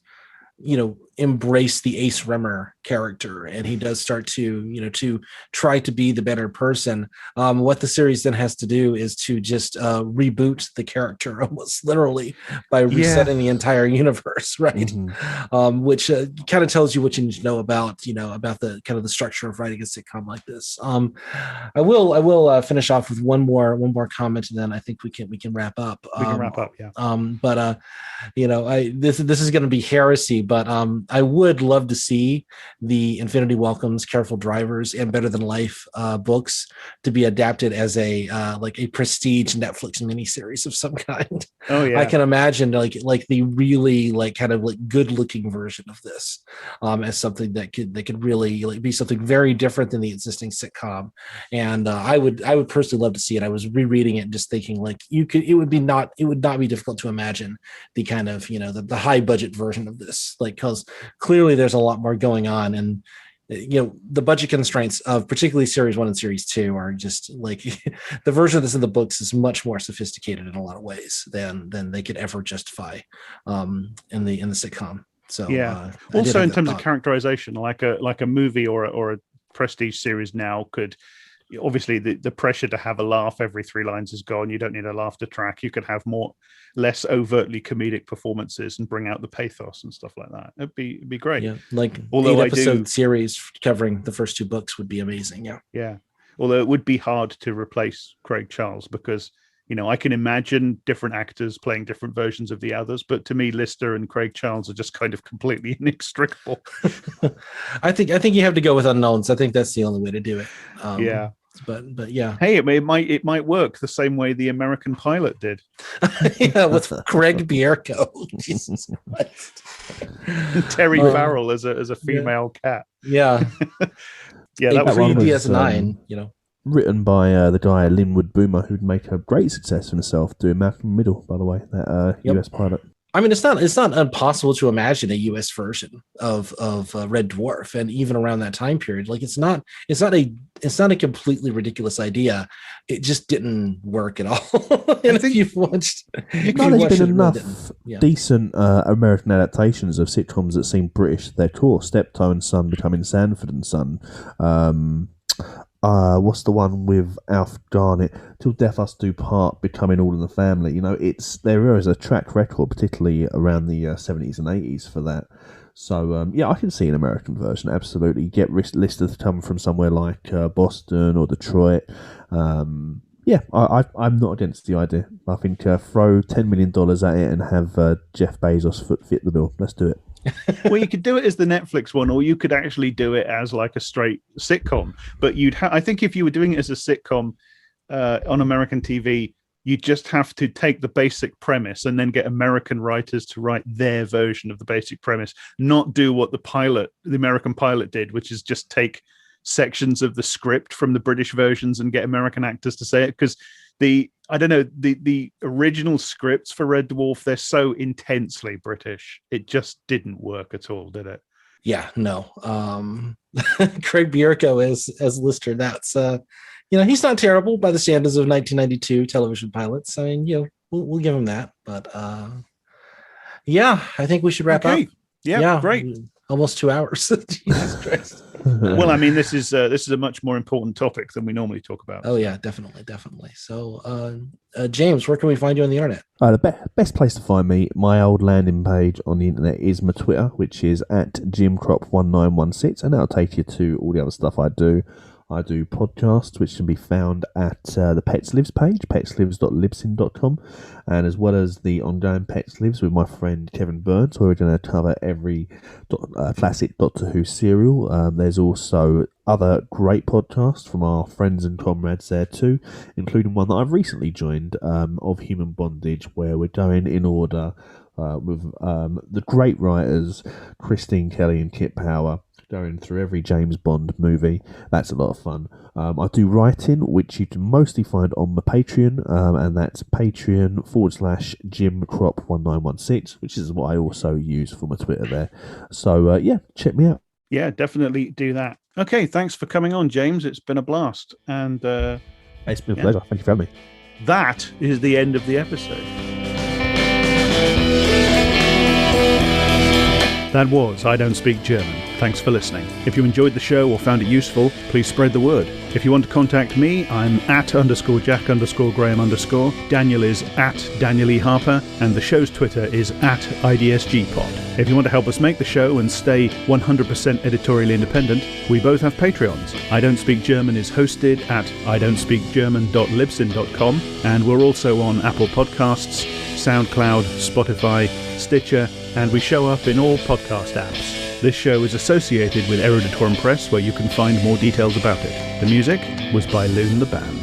embrace the Ace Rimmer character, and he does start to try to be the better person. What the series then has to do is to just reboot the character almost literally by resetting the entire universe, right? Mm-hmm. Which kind of tells you what you need to know about the kind of the structure of writing a sitcom like this. I will finish off with one more comment, and then I think we can wrap up. We can wrap up, yeah. This is going to be heresy, but I would love to see the Infinity Welcomes, Careful Drivers, and Better Than Life books to be adapted as a prestige Netflix miniseries of some kind. Oh yeah, I can imagine like the really kind of good looking version of this as something that could really be something very different than the existing sitcom. And I would personally love to see it. I was rereading it and just thinking it would not be difficult to imagine the kind of the high budget version of this, because clearly there's a lot more going on, and the budget constraints of particularly series 1 and series 2 are just the version of this in the books is much more sophisticated in a lot of ways than they could ever justify in the sitcom. So also in terms of characterization, like a movie or a prestige series now could, obviously the pressure to have a laugh every 3 lines is gone. You don't need a laughter track. You could have less overtly comedic performances and bring out the pathos and stuff like that. It'd be great. Yeah, although 8-episode series covering the first 2 books would be amazing. Yeah. Although it would be hard to replace Craig Charles because I can imagine different actors playing different versions of the others, but to me, Lister and Craig Charles are just kind of completely inextricable. I think you have to go with unknowns. I think that's the only way to do it. But yeah. Hey, it might work the same way the American Pilot did. Yeah, with Craig Bierko. Jesus Christ. Terry Farrell as a female cat. Yeah. Yeah, that was DS9, Written by the guy Linwood Boomer, who'd make a great success for himself doing Malcolm in the Middle, by the way, that US pilot. I mean, it's not impossible to imagine a US version of Red Dwarf, and even around that time period, it's not a completely ridiculous idea. It just didn't work at all. And if you've watched, there's been enough decent American adaptations of sitcoms that seem British. They're cool. Steptoe and Son becoming Sanford and Son. What's the one with Alf Garnett? Till Death Us Do Part becoming All in the Family. There is a track record, particularly around the 70s and 80s for that. So, I can see an American version, absolutely. Get Lister to come from somewhere like Boston or Detroit. I'm not against the idea. I think throw $10 million at it and have Jeff Bezos fit the bill. Let's do it. Well, you could do it as the Netflix one, or you could actually do it as like a straight sitcom. But I think if you were doing it as a sitcom on American TV, You just have to take the basic premise and then get American writers to write their version of the basic premise, not do what the American pilot did, which is just take sections of the script from the British versions and get American actors to say it. Because the original scripts for Red Dwarf, they're so intensely British. It just didn't work at all, did it? Yeah, no. Craig Bierko as Lister, that's he's not terrible by the standards of 1992 television pilots. I mean, we'll give him that. But I think we should wrap up. Yeah, great. Almost 2 hours. Jesus Christ. Well, I mean, this is a much more important topic than we normally talk about. Oh yeah, definitely. So, James, where can we find you on the internet? The best place to find me, my old landing page on the internet, is my Twitter, which is at JimCrop1916, and that'll take you to all the other stuff I do. I do podcasts, which can be found at the Pets Lives page, petslives.libsyn.com, and as well as the ongoing Pets Lives with my friend Kevin Burns, where we're going to cover every classic Doctor Who serial. There's also other great podcasts from our friends and comrades there too, including one that I've recently joined, of Human Bondage, where we're going in order with the great writers Christine Kelly and Kit Power, going through every James Bond movie. That's a lot of fun. I do writing, which you can mostly find on my Patreon, and that's Patreon.com/JimCrop1916, which is what I also use for my Twitter there. So, check me out. Yeah, definitely do that. Okay, thanks for coming on, James. It's been a blast. And it's been a pleasure. Thank you for having me. That is the end of the episode. That was I Don't Speak German. Thanks for listening. If you enjoyed the show or found it useful, please spread the word. If you want to contact me, I'm @_Jack_Graham_. Daniel is @Daniel E. Harper, and the show's Twitter is @IDSGpod. If you want to help us make the show and stay 100% editorially independent, we both have Patreons. I Don't Speak German is hosted at idon'tspeakgerman.libsyn.com, and we're also on Apple Podcasts, SoundCloud, Spotify, Stitcher, and we show up in all podcast apps. This show is associated with Eruditorum Press, where you can find more details about it. The music was by Loon the Band.